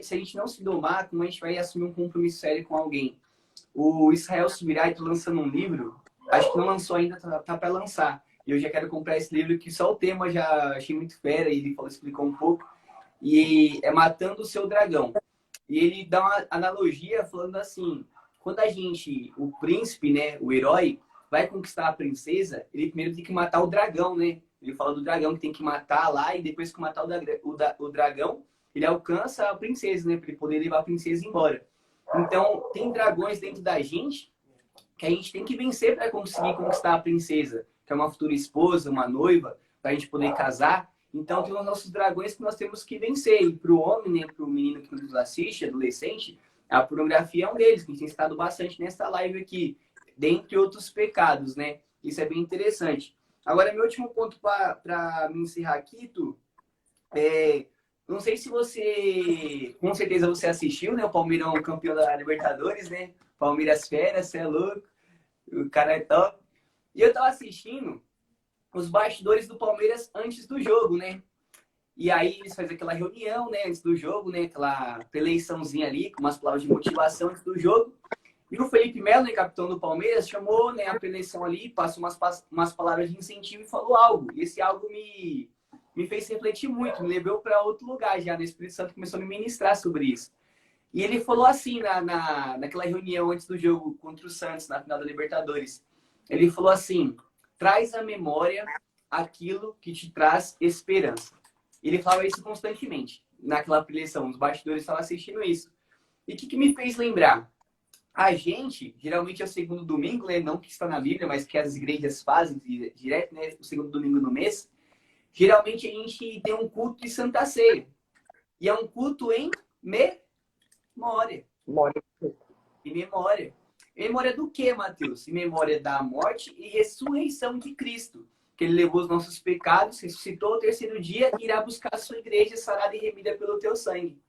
se a gente não se domar, como a gente vai assumir um compromisso sério com alguém. O Israel Subirá está lançando um livro, acho que não lançou ainda, tá para lançar. E eu já quero comprar esse livro, que só o tema já achei muito fera, e ele explicou um pouco. E é Matando o Seu Dragão. E ele dá uma analogia falando assim, quando o príncipe, né, o herói, vai conquistar a princesa, ele primeiro tem que matar o dragão, né? Ele fala do dragão que tem que matar lá, e depois que matar o dragão, ele alcança a princesa, né? Para ele poder levar a princesa embora. Então, tem dragões dentro da gente que a gente tem que vencer para conseguir conquistar a princesa, que é uma futura esposa, uma noiva, para a gente poder casar. Então, tem os nossos dragões que nós temos que vencer. E para o homem, né, para o menino que nos assiste, adolescente, a pornografia é um deles, que a gente tem citado bastante nessa live aqui, dentre outros pecados, né? Isso é bem interessante. Agora, meu último ponto para me encerrar aqui, Tu, não sei se você, com certeza você assistiu, né? O Palmeirão campeão da Libertadores, né? Palmeiras fera, você é louco. O cara é top. E eu tava assistindo, os bastidores do Palmeiras antes do jogo, né? E aí eles fazem aquela reunião, né, antes do jogo, né, aquela eleiçãozinha ali, com umas palavras de motivação antes do jogo. E o Felipe Melo, né, capitão do Palmeiras, chamou, né, a preleção ali, passou umas palavras de incentivo e falou algo. E esse algo me fez refletir muito, me levou para outro lugar já, no Espírito Santo começou a me ministrar sobre isso. E ele falou assim, naquela reunião antes do jogo contra o Santos, na final da Libertadores. Ele falou assim, traz à memória aquilo que te traz esperança. Ele falava isso constantemente, naquela preleção, os bastidores estavam assistindo isso. E o que me fez lembrar? A gente, geralmente é o segundo domingo, né? Não que está na Bíblia, mas que as igrejas fazem direto, né? O segundo domingo no mês. Geralmente a gente tem um culto de Santa Ceia. E é um culto em memória. Em memória. Em memória do quê, Mateus? Em memória da morte e ressurreição de Cristo. Que ele levou os nossos pecados, ressuscitou ao terceiro dia e irá buscar a sua igreja sarada e remida pelo teu sangue.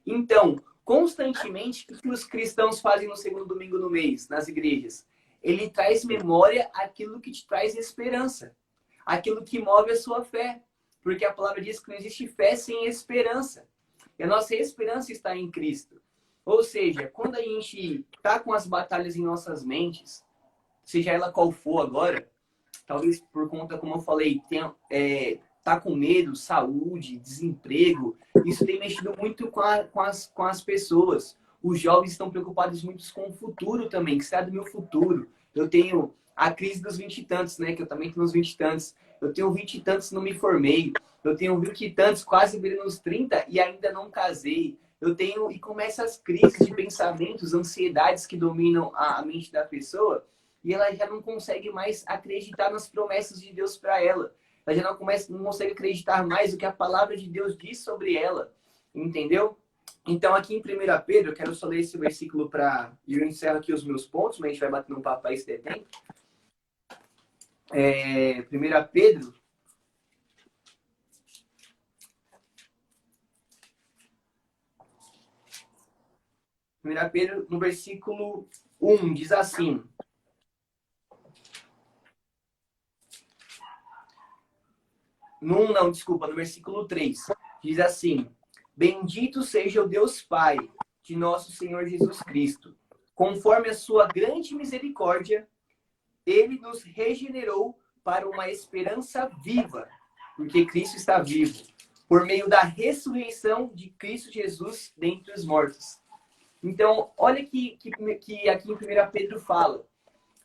Então, constantemente, o que os cristãos fazem no segundo domingo no mês, nas igrejas? Ele traz memória aquilo que te traz esperança. Aquilo que move a sua fé. Porque a palavra diz que não existe fé sem esperança. E a nossa esperança está em Cristo. Ou seja, quando a gente está com as batalhas em nossas mentes, seja ela qual for agora, talvez por conta, como eu falei, tá com medo, saúde, desemprego, isso tem mexido muito com as pessoas. Os jovens estão preocupados muito com o futuro também, que será do meu futuro. Eu tenho a crise dos 20 e tantos, né? Que eu também tenho uns 20 e tantos. Eu tenho 20 e tantos e não me formei. Eu tenho 20 e tantos, quase virando uns 30 e ainda não casei. E começa as crises de pensamentos, ansiedades que dominam a mente da pessoa e ela já não consegue mais acreditar nas promessas de Deus para ela. Ela já não consegue acreditar mais o que a palavra de Deus diz sobre ela. Entendeu? Então, aqui em 1 Pedro, eu quero só ler esse versículo e eu encerro aqui os meus pontos, mas a gente vai bater um papo aí se der tempo. 1 Pedro. 1 Pedro, no versículo 1, diz assim. No versículo 3. Diz assim: Bendito seja o Deus Pai de nosso Senhor Jesus Cristo. Conforme a sua grande misericórdia, ele nos regenerou para uma esperança viva, porque Cristo está vivo, por meio da ressurreição de Cristo Jesus dentre os mortos. Então, olha que aqui em 1 Pedro fala.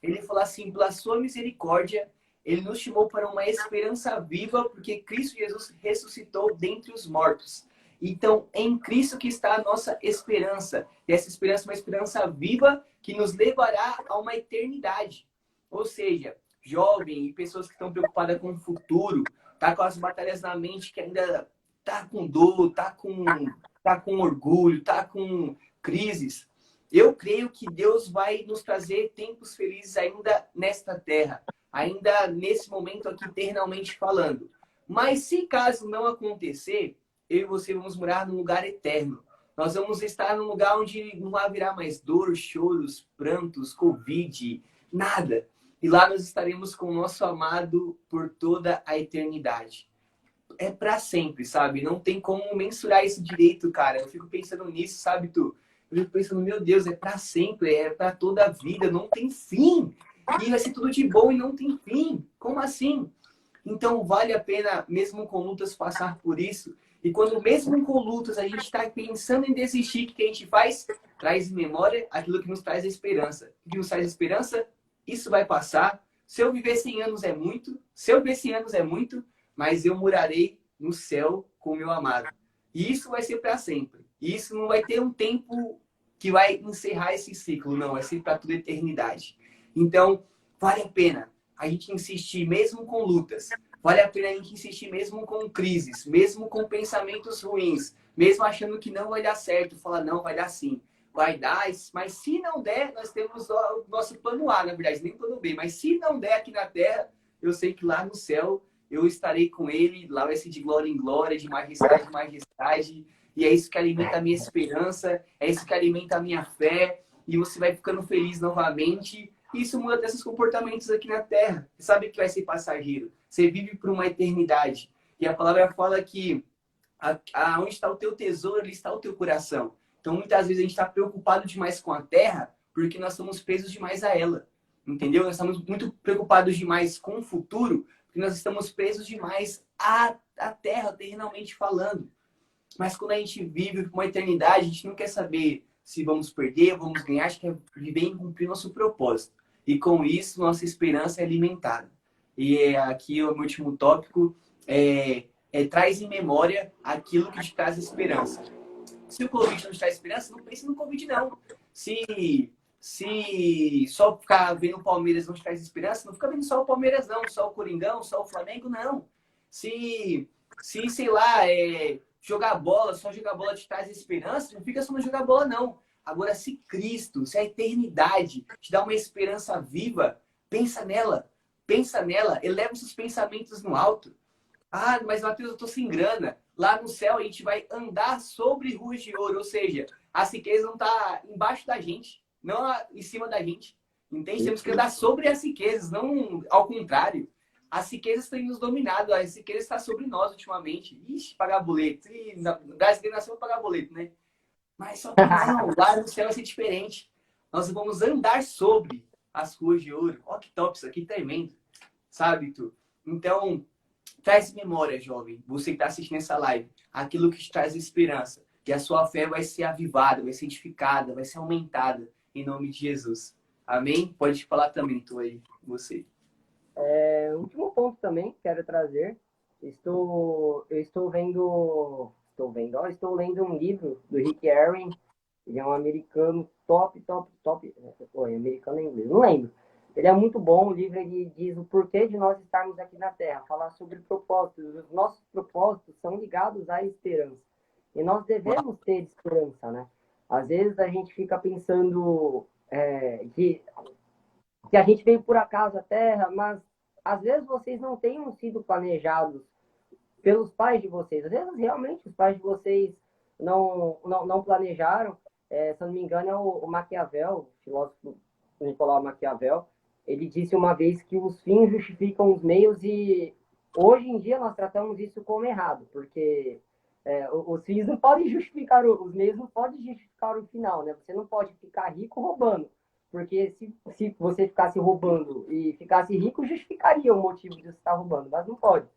Ele fala assim, pela sua misericórdia, ele nos chamou para uma esperança viva, porque Cristo Jesus ressuscitou dentre os mortos. Então, é em Cristo que está a nossa esperança. E essa esperança é uma esperança viva que nos levará a uma eternidade. Ou seja, jovem e pessoas que estão preocupadas com o futuro, tá com as batalhas na mente que ainda tá com dor, tá com orgulho, tá com crises. Eu creio que Deus vai nos trazer tempos felizes ainda nesta terra, ainda nesse momento aqui, eternamente falando. Mas se caso não acontecer, eu e você vamos morar num lugar eterno. Nós vamos estar num lugar onde não haverá mais dor, choros, prantos, Covid, nada. E lá nós estaremos com o nosso amado por toda a eternidade. É para sempre, sabe? Não tem como mensurar isso direito, cara. Eu fico pensando nisso, sabe, tu? Eu fico pensando, meu Deus, é para sempre, é para toda a vida, não tem fim. E vai ser tudo de bom e não tem fim. Como assim? Então vale a pena, mesmo com lutas, passar por isso. E quando mesmo com lutas a gente está pensando em desistir, o que a gente faz? Traz em memória aquilo que nos traz a esperança. O que nos traz a esperança? Isso vai passar. Se eu viver 100 anos é muito. Se eu viver 100 anos é muito. Mas eu morarei no céu com o meu amado. E isso vai ser para sempre. E isso não vai ter um tempo que vai encerrar esse ciclo. Não, vai ser para toda a eternidade. Então, vale a pena a gente insistir mesmo com lutas. Vale a pena a gente insistir mesmo com crises, mesmo com pensamentos ruins, mesmo achando que não vai dar certo. Falar, não, vai dar sim. Vai dar, mas se não der, nós temos o nosso plano A, na verdade, nem plano B. Mas se não der aqui na Terra, eu sei que lá no céu eu estarei com ele, lá vai ser de glória em glória, de majestade em majestade. E é isso que alimenta a minha esperança, é isso que alimenta a minha fé. E você vai ficando feliz novamente, E isso muda desses comportamentos aqui na Terra. Você sabe que vai ser passageiro. Você vive por uma eternidade. E a palavra fala que onde está o teu tesouro, ali está o teu coração. Então, muitas vezes a gente está preocupado demais com a Terra porque nós estamos presos demais a ela. Entendeu? Nós estamos muito preocupados demais com o futuro porque nós estamos presos demais à Terra, terrenalmente falando. Mas quando a gente vive uma eternidade, a gente não quer saber se vamos perder, vamos ganhar, a gente quer viver e cumprir nosso propósito. E com isso, nossa esperança é alimentada. E aqui o meu último tópico traz em memória aquilo que te traz esperança. Se o Covid não te traz esperança, não pense no Covid, não. Se só ficar vendo o Palmeiras não te traz esperança, não fica vendo só o Palmeiras, não. Só o Coringão, só o Flamengo, não. Se sei lá, jogar bola, só jogar bola te traz esperança, não fica só no jogar bola, não. Agora, se Cristo, se a eternidade te dá uma esperança viva, pensa nela, eleva os seus pensamentos no alto. Ah, mas Matheus, eu tô sem grana. Lá no céu a gente vai andar sobre ruas de ouro, ou seja, a riqueza não tá embaixo da gente, não em cima da gente. Entende? Temos que andar sobre as riquezas, não ao contrário. As riquezas têm nos dominado, as riquezas estão sobre nós ultimamente. Ixi, pagar boleto. Das nasceu para pagar boleto, né? Mas só que não, lá no céu vai ser diferente. Nós vamos andar sobre as ruas de ouro. Ó, que top, isso aqui tremendo. Sabe, tu? Então, traz memória, jovem. Você que está assistindo essa live. Aquilo que te traz esperança. Que a sua fé vai ser avivada, vai ser edificada, vai ser aumentada. Em nome de Jesus. Amém? Pode falar também, tu aí, você. Último ponto também quero trazer. Estou lendo um livro do Rick Warren. Ele é um americano top. Oi, americano em inglês, não lembro. Ele é muito bom. O livro ele diz o porquê de nós estarmos aqui na Terra, falar sobre propósitos. Os nossos propósitos são ligados à esperança. E nós devemos ter esperança, né? Às vezes a gente fica pensando que a gente veio por acaso à Terra, mas às vezes vocês não tenham sido planejados pelos pais de vocês. Às vezes realmente os pais de vocês não planejaram. Se eu não me engano é o Maquiavel, o filósofo Nicolau Maquiavel. Ele disse uma vez que os fins justificam os meios e hoje em dia nós tratamos isso como errado, porque os fins não podem justificar, os meios não podem justificar o final, né? Você não pode ficar rico roubando. Porque se você ficasse roubando e ficasse rico, justificaria o motivo de você estar roubando, mas não pode.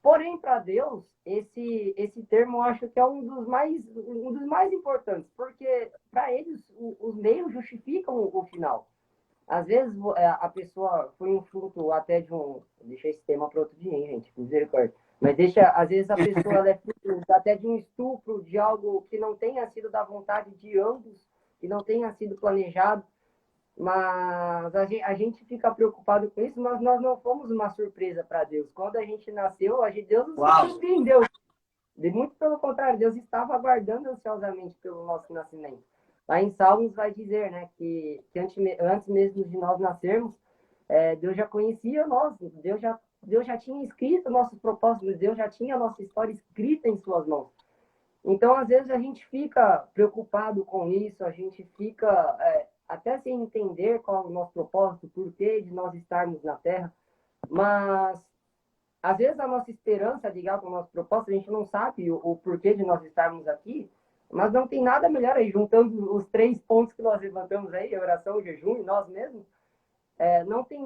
Porém, para Deus, esse termo eu acho que é um dos mais importantes, porque para eles os meios justificam o final. Às vezes a pessoa foi um fruto até de um... Deixa esse tema para outro dia, hein, gente? Misericórdia. Mas às vezes a pessoa ela é fruto até de um estupro, de algo que não tenha sido da vontade de ambos, que não tenha sido planejado. Mas a gente fica preocupado com isso, mas nós não fomos uma surpresa para Deus. Quando a gente nasceu, Deus nos surpreendeu. Muito pelo contrário, Deus estava aguardando ansiosamente pelo nosso nascimento. Lá em Salmos vai dizer, né, que antes mesmo de nós nascermos, Deus já conhecia nós, Deus já tinha escrito nossos propósitos, Deus já tinha a nossa história escrita em suas mãos. Então, às vezes, a gente fica preocupado com isso, a gente fica até sem entender qual é o nosso propósito, o porquê de nós estarmos na Terra, mas às vezes a nossa esperança ligada ao nosso propósito, a gente não sabe o porquê de nós estarmos aqui, mas não tem nada melhor aí, juntando os 3 pontos que nós levantamos aí, a oração, o jejum e nós mesmos, não tem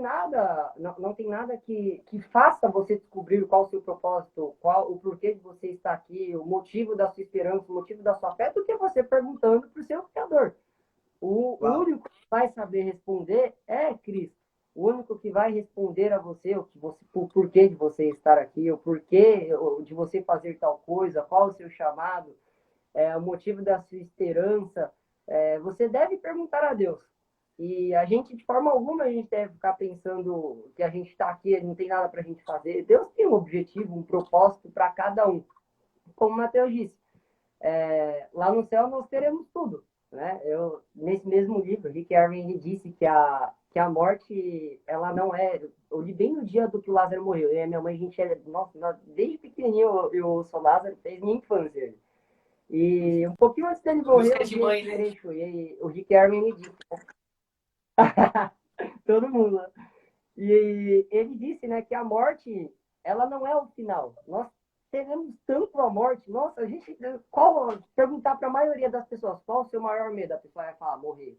nada que faça você descobrir qual o seu propósito, qual o porquê de você estar aqui, o motivo da sua esperança, o motivo da sua fé, do que você perguntando para o seu Criador. O único que vai saber responder é Cristo. O único que vai responder a você o porquê de você estar aqui, o porquê de você fazer tal coisa, qual o seu chamado, o motivo da sua esperança, você deve perguntar a Deus. E a gente, de forma alguma, a gente deve ficar pensando que a gente está aqui, não tem nada para a gente fazer. Deus tem um objetivo, um propósito para cada um. Como o Matheus disse, lá no céu nós teremos tudo. Né? Nesse mesmo livro, Rick Warren disse que a morte, ela não é... Eu li bem no dia do que o Lázaro morreu. Eu e a minha mãe, a gente desde pequenininho eu sou Lázaro, fez minha infância. E um pouquinho antes dele morrer, de mãe, né? o Rick Warren disse... Todo mundo lá. E ele disse, né, que a morte, ela não é o final. Nós teremos tanto a morte. Nossa, a gente, perguntar para a maioria das pessoas qual o seu maior medo, a pessoa vai falar morrer.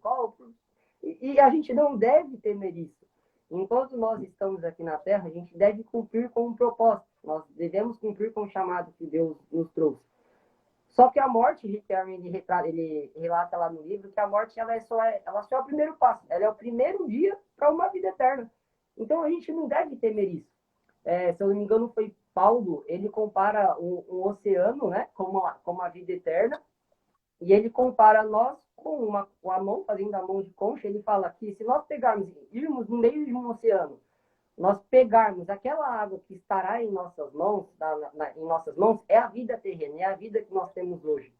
E a gente não deve temer isso. Enquanto nós estamos aqui na Terra, a gente deve cumprir com um propósito. Nós devemos cumprir com o chamado que Deus nos trouxe. Só que a morte, Rick Warren, ele relata lá no livro que a morte ela só é o primeiro passo. Ela é o primeiro dia para uma vida eterna. Então a gente não deve temer isso. Se eu não me engano, foi Paulo, ele compara um oceano, né, como a vida eterna, e ele compara nós com uma mão, fazendo a mão de concha. Ele fala que se nós irmos no meio de um oceano, nós pegarmos aquela água que estará em nossas mãos, é a vida terrena, é a vida que nós temos hoje.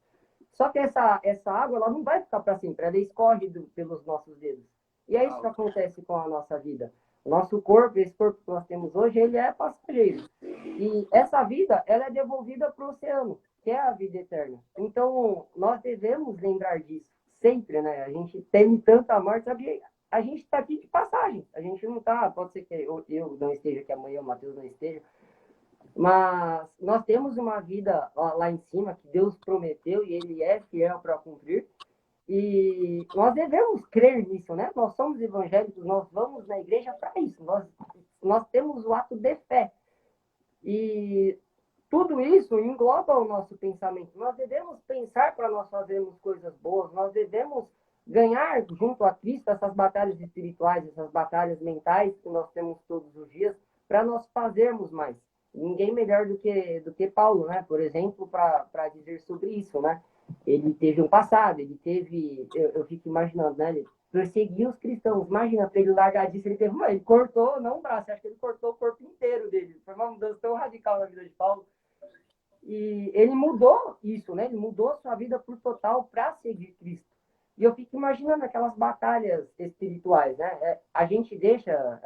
Só que essa água, ela não vai ficar para sempre, ela escorre pelos nossos dedos. E é isso que acontece com a nossa vida. O nosso corpo, esse corpo que nós temos hoje, ele é passageiro. E essa vida, ela é devolvida para o oceano, que é a vida eterna. Então, nós devemos lembrar disso sempre, né? A gente teme tanto a morte, sabe? A gente está aqui de passagem. A gente não está, pode ser que eu não esteja, que amanhã o Matheus não esteja, mas nós temos uma vida lá em cima que Deus prometeu e Ele é fiel para cumprir. E nós devemos crer nisso, né? Nós somos evangélicos, nós vamos na igreja para isso. Nós temos o ato de fé. E tudo isso engloba o nosso pensamento. Nós devemos pensar para nós fazermos coisas boas. Nós devemos ganhar junto a Cristo essas batalhas espirituais, essas batalhas mentais que nós temos todos os dias, para nós fazermos mais. Ninguém melhor do que Paulo, né? Por exemplo, para dizer sobre isso, né? Ele teve um passado, eu fico imaginando, né? Ele perseguiu os cristãos. Imagina, para ele largar disso, ele cortou, não o braço, acho que ele cortou o corpo inteiro dele. Foi uma mudança tão radical na vida de Paulo. E ele mudou isso, né? Ele mudou a sua vida por total para seguir Cristo. E eu fico imaginando aquelas batalhas espirituais, né? A gente deixa,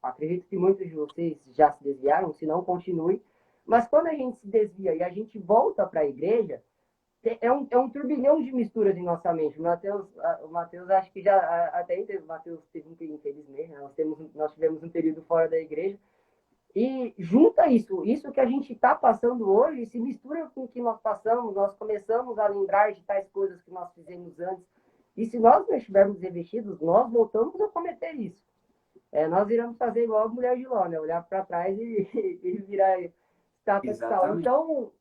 acredito que muitos de vocês já se desviaram, se não, continue. Mas quando a gente se desvia e a gente volta para a igreja, é um turbilhão de misturas em nossa mente. O Matheus acho que já até o Matheus teve infelizmente, né? Nós tivemos um período fora da igreja. E junta isso que a gente está passando hoje, se mistura com o que nós passamos, nós começamos a lembrar de tais coisas que nós fizemos antes. E se nós não estivermos revestidos, nós voltamos a cometer isso. Nós iremos fazer igual a mulher de Ló, né? Olhar para trás e virar estátua de sal. Então,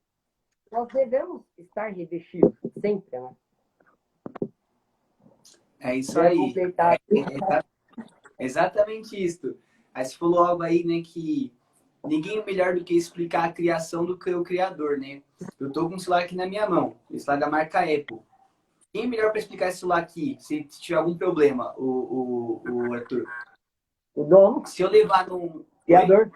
nós devemos estar revestidos sempre, né? É isso aí. Exatamente isso. Aí você falou algo aí, né, que ninguém é melhor do que explicar a criação do que o criador, né? Eu tô com um celular aqui na minha mão, esse celular da marca Apple. Quem é melhor para explicar esse celular aqui, se tiver algum problema, o Arthur? O dono. Se eu levar num... Criador.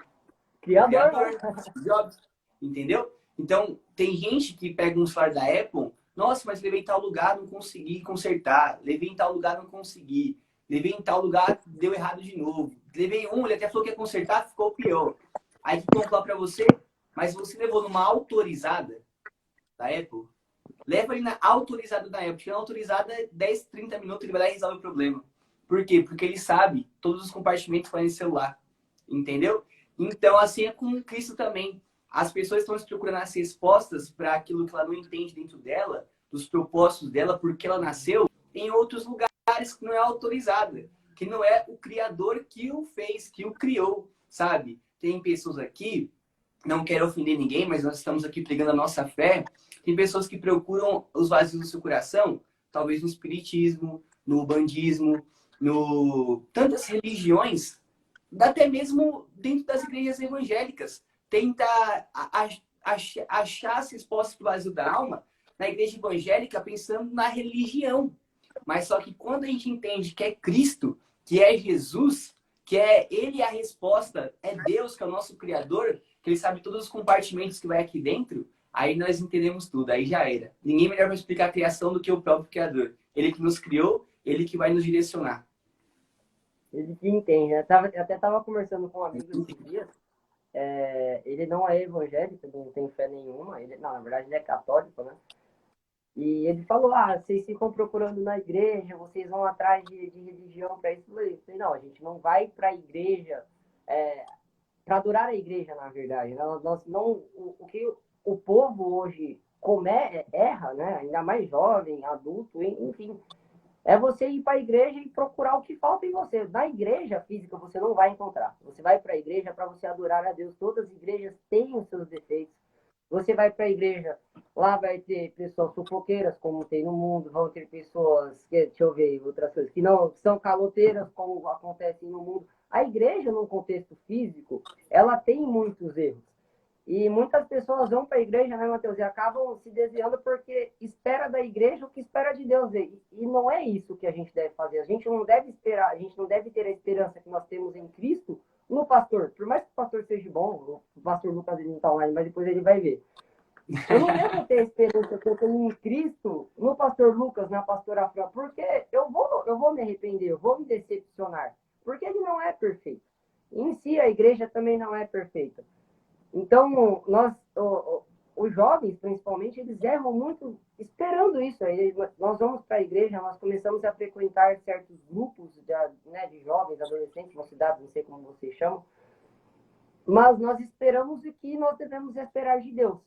Jobs, entendeu? Então, tem gente que pega um celular da Apple, nossa, mas levei em tal lugar, não consegui consertar. Levei em tal lugar, não consegui. Levei em tal lugar, deu errado de novo. Levei ele até falou que ia consertar, ficou pior. Aí que vão falar para você, mas você levou numa autorizada da Apple? Leva ele na autorizada da Apple. Porque na autorizada, 10, 30 minutos, ele vai lá e resolve o problema. Por quê? Porque ele sabe todos os compartimentos que vai nesse celular. Entendeu? Então, assim é com Cristo também. As pessoas estão procurando as respostas para aquilo que ela não entende dentro dela, dos propósitos dela, porque ela nasceu em outros lugares que não é autorizada, que não é o Criador que o fez, que o criou, sabe? Tem pessoas aqui, não quero ofender ninguém, mas nós estamos aqui pregando a nossa fé. Tem pessoas que procuram os vazios do seu coração, talvez no espiritismo, no bandismo, no tantas religiões, até mesmo dentro das igrejas evangélicas. Tenta achar as respostas para o vazio da alma na igreja evangélica pensando na religião. Mas só que quando a gente entende que é Cristo, que é Jesus, que é Ele a resposta, é Deus que é o nosso Criador, que Ele sabe todos os compartimentos que vai aqui dentro, aí nós entendemos tudo, aí já era. Ninguém melhor para explicar a criação do que o próprio Criador. Ele que nos criou, Ele que vai nos direcionar. Ele que entende. Eu até estava conversando com um amigo esses dias. Ele não é evangélico, não tem fé nenhuma. Não, na verdade, ele é católico, né? E ele falou, vocês ficam procurando na igreja, vocês vão atrás de religião para isso. Eu falei, não, a gente não vai para a igreja para adorar a igreja, na verdade. Nós não, o que o povo hoje erra, né? Ainda mais jovem, adulto, enfim, é você ir para a igreja e procurar o que falta em você. Na igreja física você não vai encontrar. Você vai para a igreja para você adorar a Deus. Todas as igrejas têm os seus defeitos. Você vai para a igreja, lá vai ter pessoas sufoqueiras, como tem no mundo, vão ter pessoas, deixa eu ver, outras coisas, que não são caloteiras, como acontece no mundo. A igreja, num contexto físico, ela tem muitos erros. E muitas pessoas vão para a igreja, né, Mateus, e acabam se desviando porque espera da igreja o que espera de Deus. E não é isso que a gente deve fazer. A gente não deve esperar, a gente não deve ter a esperança que nós temos em Cristo no pastor. Por mais que o pastor seja bom, o pastor Lucas ele não está online, mas depois ele vai ver. Eu não devo ter a esperança que eu tenho em Cristo no pastor Lucas, na pastora Fran, porque eu vou me arrepender, eu vou me decepcionar, porque ele não é perfeito. Em si, a igreja também não é perfeita. Então, os jovens, principalmente, eles erram muito esperando isso. Aí, nós vamos para a igreja, nós começamos a frequentar certos grupos de jovens, adolescentes, mocidades, não sei como vocês chamam, mas nós esperamos o que nós devemos esperar de Deus.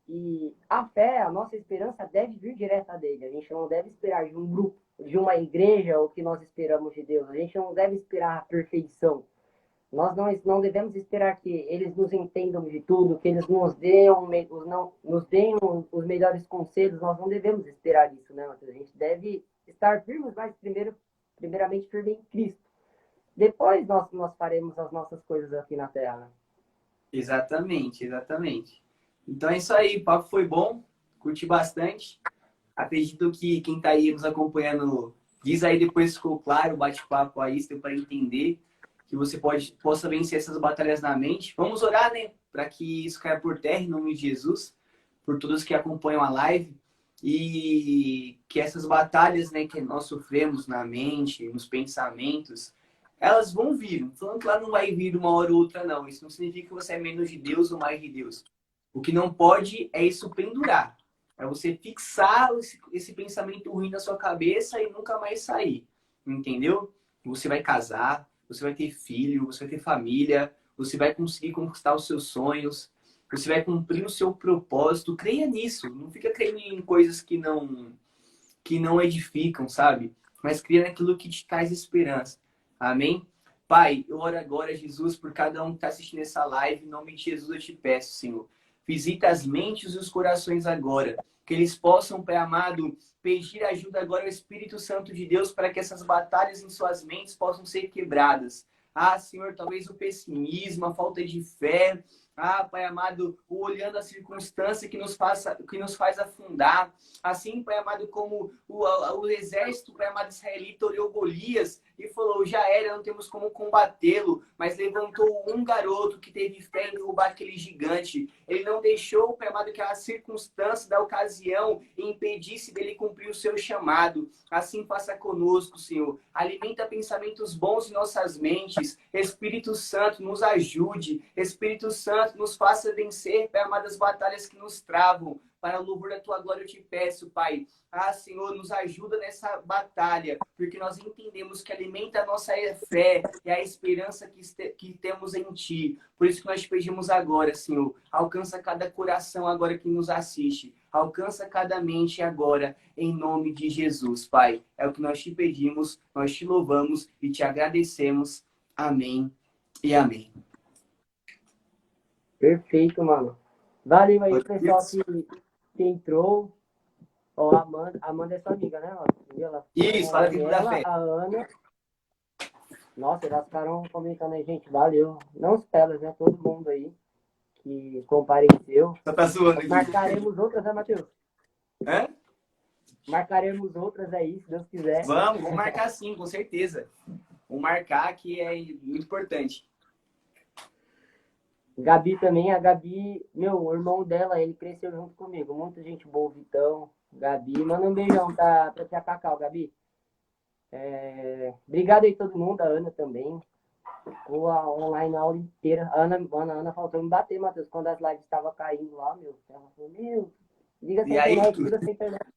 E a fé, a nossa esperança deve vir direta dele. A gente não deve esperar de um grupo, de uma igreja, o que nós esperamos de Deus. A gente não deve esperar a perfeição. Nós não devemos esperar que eles nos entendam de tudo, que eles nos deem os melhores conselhos. Nós não devemos esperar isso, né, Matheus? A gente deve estar firmes, mas primeiramente firme em Cristo. Depois nós faremos as nossas coisas aqui na Terra, né? Exatamente, exatamente. Então é isso aí, o papo foi bom, curti bastante. Acredito que quem está aí nos acompanhando, diz aí depois se ficou claro o bate-papo aí, se deu para entender que você possa vencer essas batalhas na mente. Vamos orar, né? Para que isso caia por terra em nome de Jesus, por todos que acompanham a live e que essas batalhas, né, que nós sofremos na mente, nos pensamentos, elas vão vir. Não falando que ela não vai vir uma hora ou outra, não. Isso não significa que você é menos de Deus ou mais de Deus. O que não pode é isso pendurar. É você fixar esse pensamento ruim na sua cabeça e nunca mais sair. Entendeu? Você vai casar, você vai ter filho, você vai ter família, você vai conseguir conquistar os seus sonhos, você vai cumprir o seu propósito. Creia nisso. Não fica crendo em coisas que não edificam, sabe? Mas creia naquilo que te traz esperança. Amém? Pai, eu oro agora, Jesus, por cada um que está assistindo essa live. Em nome de Jesus eu te peço, Senhor. Visita as mentes e os corações agora. Que eles possam, Pai amado, pedir ajuda agora ao Espírito Santo de Deus para que essas batalhas em suas mentes possam ser quebradas. Senhor, talvez o pessimismo, a falta de fé. Pai amado, olhando a circunstância que nos faz afundar. Assim, Pai amado, como o exército, Pai amado, israelita olhou Golias e falou, já era, não temos como combatê-lo. Mas levantou um garoto que teve fé em derrubar aquele gigante. Ele não deixou, Pai amado, que a circunstância da ocasião impedisse dele cumprir o seu chamado. Assim faça conosco, Senhor. Alimenta pensamentos bons em nossas mentes. Espírito Santo, nos ajude. Espírito Santo, nos faça vencer, Pai amado, as batalhas que nos travam. Para o louvor da tua glória eu te peço, Pai. Senhor, nos ajuda nessa batalha, porque nós entendemos que alimenta a nossa fé e a esperança que temos em Ti. Por isso que nós te pedimos agora, Senhor, alcança cada coração agora que nos assiste. Alcança cada mente agora, em nome de Jesus, Pai. É o que nós te pedimos, nós te louvamos e te agradecemos. Amém e amém. Perfeito, mano. Valeu aí, pessoal que entrou. Ó, a Amanda é sua amiga, né? Ela, Isso, fala aqui da fé. A Ana. Nossa, elas ficaram comentando aí, gente. Valeu. Não os pelas, né? Todo mundo aí que compareceu. Só tá zoando aqui. Marcaremos outras, né, Matheus? Hã? Marcaremos outras aí, se Deus quiser. Vamos marcar sim, com certeza. Vamos marcar que é muito importante. Gabi também, a Gabi, o irmão dela, ele cresceu junto comigo. Muita gente boa, Vitão, Gabi. Manda um beijão pra tia Cacau, Gabi. Obrigado aí todo mundo, a Ana também. Ficou a online a aula inteira. A Ana faltou me bater, Matheus, quando as lives estavam caindo lá, meu. Ela falou, liga essa internet, liga essa internet.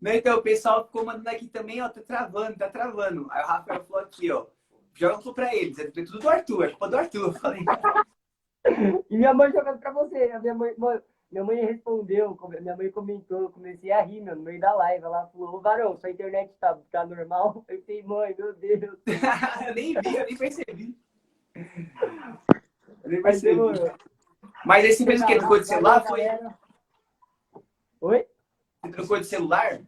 Não, então, o pessoal ficou mandando aqui também, ó, tá travando, tá travando. Aí o Rafael falou aqui, ó, joga pra eles, é tudo do Arthur, é culpa do Arthur. Eu falei, E minha mãe jogando pra você. A minha mãe respondeu, minha mãe comentou, eu comecei a rir, meu, no meio da live. Ela falou, ô Varão, sua internet tá normal? Eu falei, mãe, meu Deus. eu nem vi, eu nem percebi. Eu nem Mas percebi. demorou. Mas esse mesmo que trocou de celular, Valeu, foi? galera. Oi? Você trocou de celular?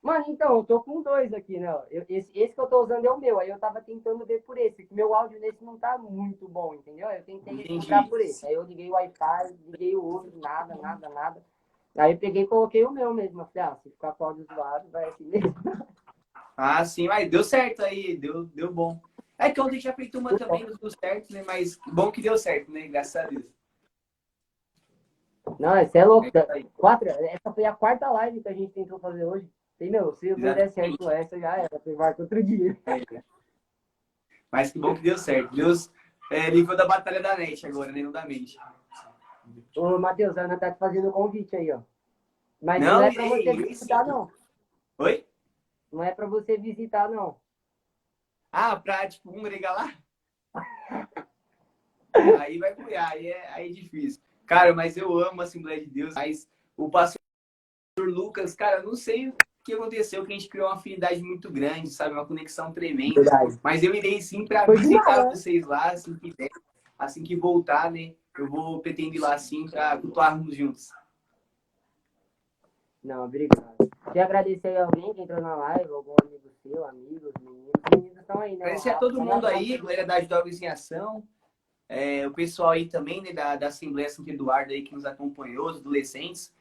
Mano, então, eu tô com dois aqui, né? Esse que eu tô usando é o meu. Aí eu tava tentando ver por esse, que meu áudio nesse não tá muito bom, entendeu? Eu tentei comprar Entendi. por esse. Aí eu liguei o Wi-Fi, liguei o outro, nada, nada, nada. Aí eu peguei e coloquei o meu mesmo. Eu falei, se ficar com o áudio zoado, vai assim mesmo. Ah, sim, mas deu certo aí, deu bom. É que ontem já feito uma também, não deu certo, né? Mas bom que deu certo, né? Graças a Deus. Não, esse é louco. É isso aí. Essa foi a quarta live que a gente tentou fazer hoje. E, meu, se não der certo essa, já era. Foi marca outro dia. É. Mas que bom que deu certo. Deus livrou da batalha da net agora, né? Não da mente. Ô, Matheus, a Ana tá te fazendo um convite aí, ó. Mas não Não, é pra você visitar, sim. não. Oi? Não é pra você visitar, não. Ah, pra, tipo, ligar lá? Aí vai cuidar, aí é difícil. Cara, mas eu amo a Assembleia de Deus. Mas o pastor Lucas, cara, não sei o que aconteceu, que a gente criou uma afinidade muito grande, sabe? Uma conexão tremenda. Verdade. Mas eu irei sim para Foi visitar demais, né? vocês lá, assim que der, assim que voltar, né? Eu vou pretendo ir lá sim para cultuarmos juntos. Não, obrigado. Quer agradecer aí alguém que entrou na live, algum amigo seu, amigos, meninos. Os meninos estão aí, né? O Agradecer a Rafa todo tá na mundo live. aí, galera da Jovens em Ação, o pessoal aí também, né, da Assembleia Santo Eduardo aí que nos acompanhou, os adolescentes.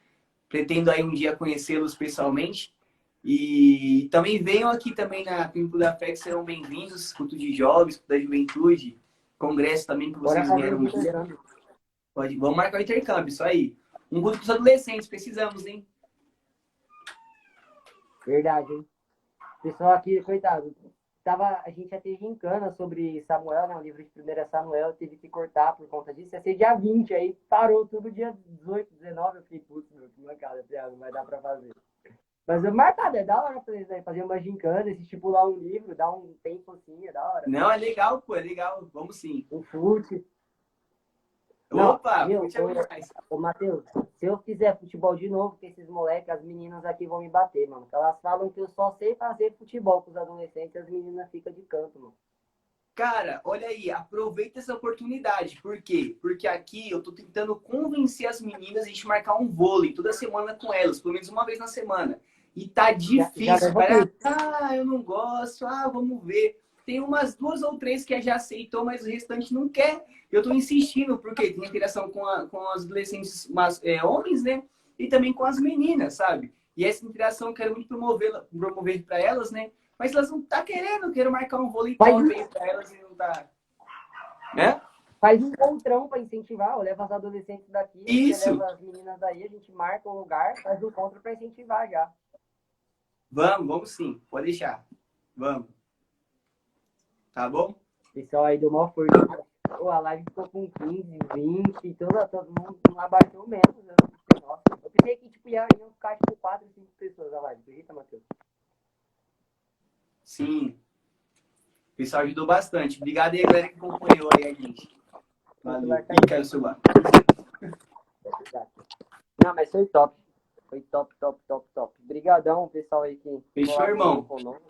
Pretendo aí um dia conhecê-los pessoalmente. E também venham aqui também na Clínica da Fé, que serão bem-vindos, culto de jovens, culto da juventude, congresso também que Bora vocês fazer vieram um um dia. intercâmbio. Vamos marcar o intercâmbio, isso aí. Um culto para os adolescentes, precisamos, hein? Verdade, hein? Pessoal aqui, coitado. A gente já teve gincana sobre Samuel, né? O livro de 1 Samuel, teve que cortar por conta disso. Ia ser dia 20, aí parou tudo dia 18, 19. Eu fiquei, putz, meu, que mancada. Não vai dar pra fazer. Mas eu marcado, é da hora pra eles aí, fazer uma gincana, esse estipular um livro, dar um tempo assim, é da hora. Não, é legal, pô, é legal. Vamos sim. Um fute. Não, Opa, meu, fute é bom demais. ô Matheus, se eu fizer futebol de novo com esses moleques, as meninas aqui vão me bater, mano. Elas falam que eu só sei fazer futebol com os adolescentes e as meninas ficam de canto, mano. Cara, olha aí, aproveita essa oportunidade. Por quê? Porque aqui eu tô tentando convencer as meninas a gente marcar um vôlei toda semana com elas, pelo menos uma vez na semana. E tá Já difícil, leva cara. tudo. Eu não gosto, vamos ver. Tem umas 2 ou 3 que já aceitou, mas o restante não quer. Eu tô insistindo, porque tem interação com as adolescentes homens, né? E também com as meninas, sabe? E essa interação eu quero muito promover para elas, né? Mas elas não tá querendo, quero marcar um vôlei top aí pra elas e não tá. Né? Faz um encontrão pra incentivar, eu levo as adolescentes daqui, você Isso. leva as meninas daí, a gente marca um lugar, faz um encontro pra incentivar já. Vamos sim, pode deixar. Vamos. Tá bom? Pessoal aí deu uma força. Pô, a live ficou com 15, 20, todo mundo não abaixou menos. Né? Nossa, eu pensei que tipo, iam ficar tipo 4, 5 pessoas a live. Acredita, Matheus? Sim. O pessoal ajudou bastante. Obrigado aí, galera, que acompanhou aí a gente. Valeu. Ih, caiu o celular. Não, mas foi top. Foi top, top, top, top. Obrigadão, pessoal aí que Fechou, irmão. conosco.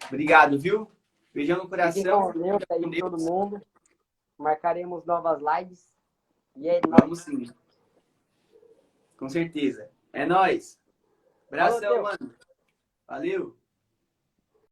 Obrigado, viu? Beijão no Fiquem coração. com Deus aí, todo mundo. Marcaremos novas lives. E é Vamos sim. Com certeza. É nóis. Abração, mano. Valeu.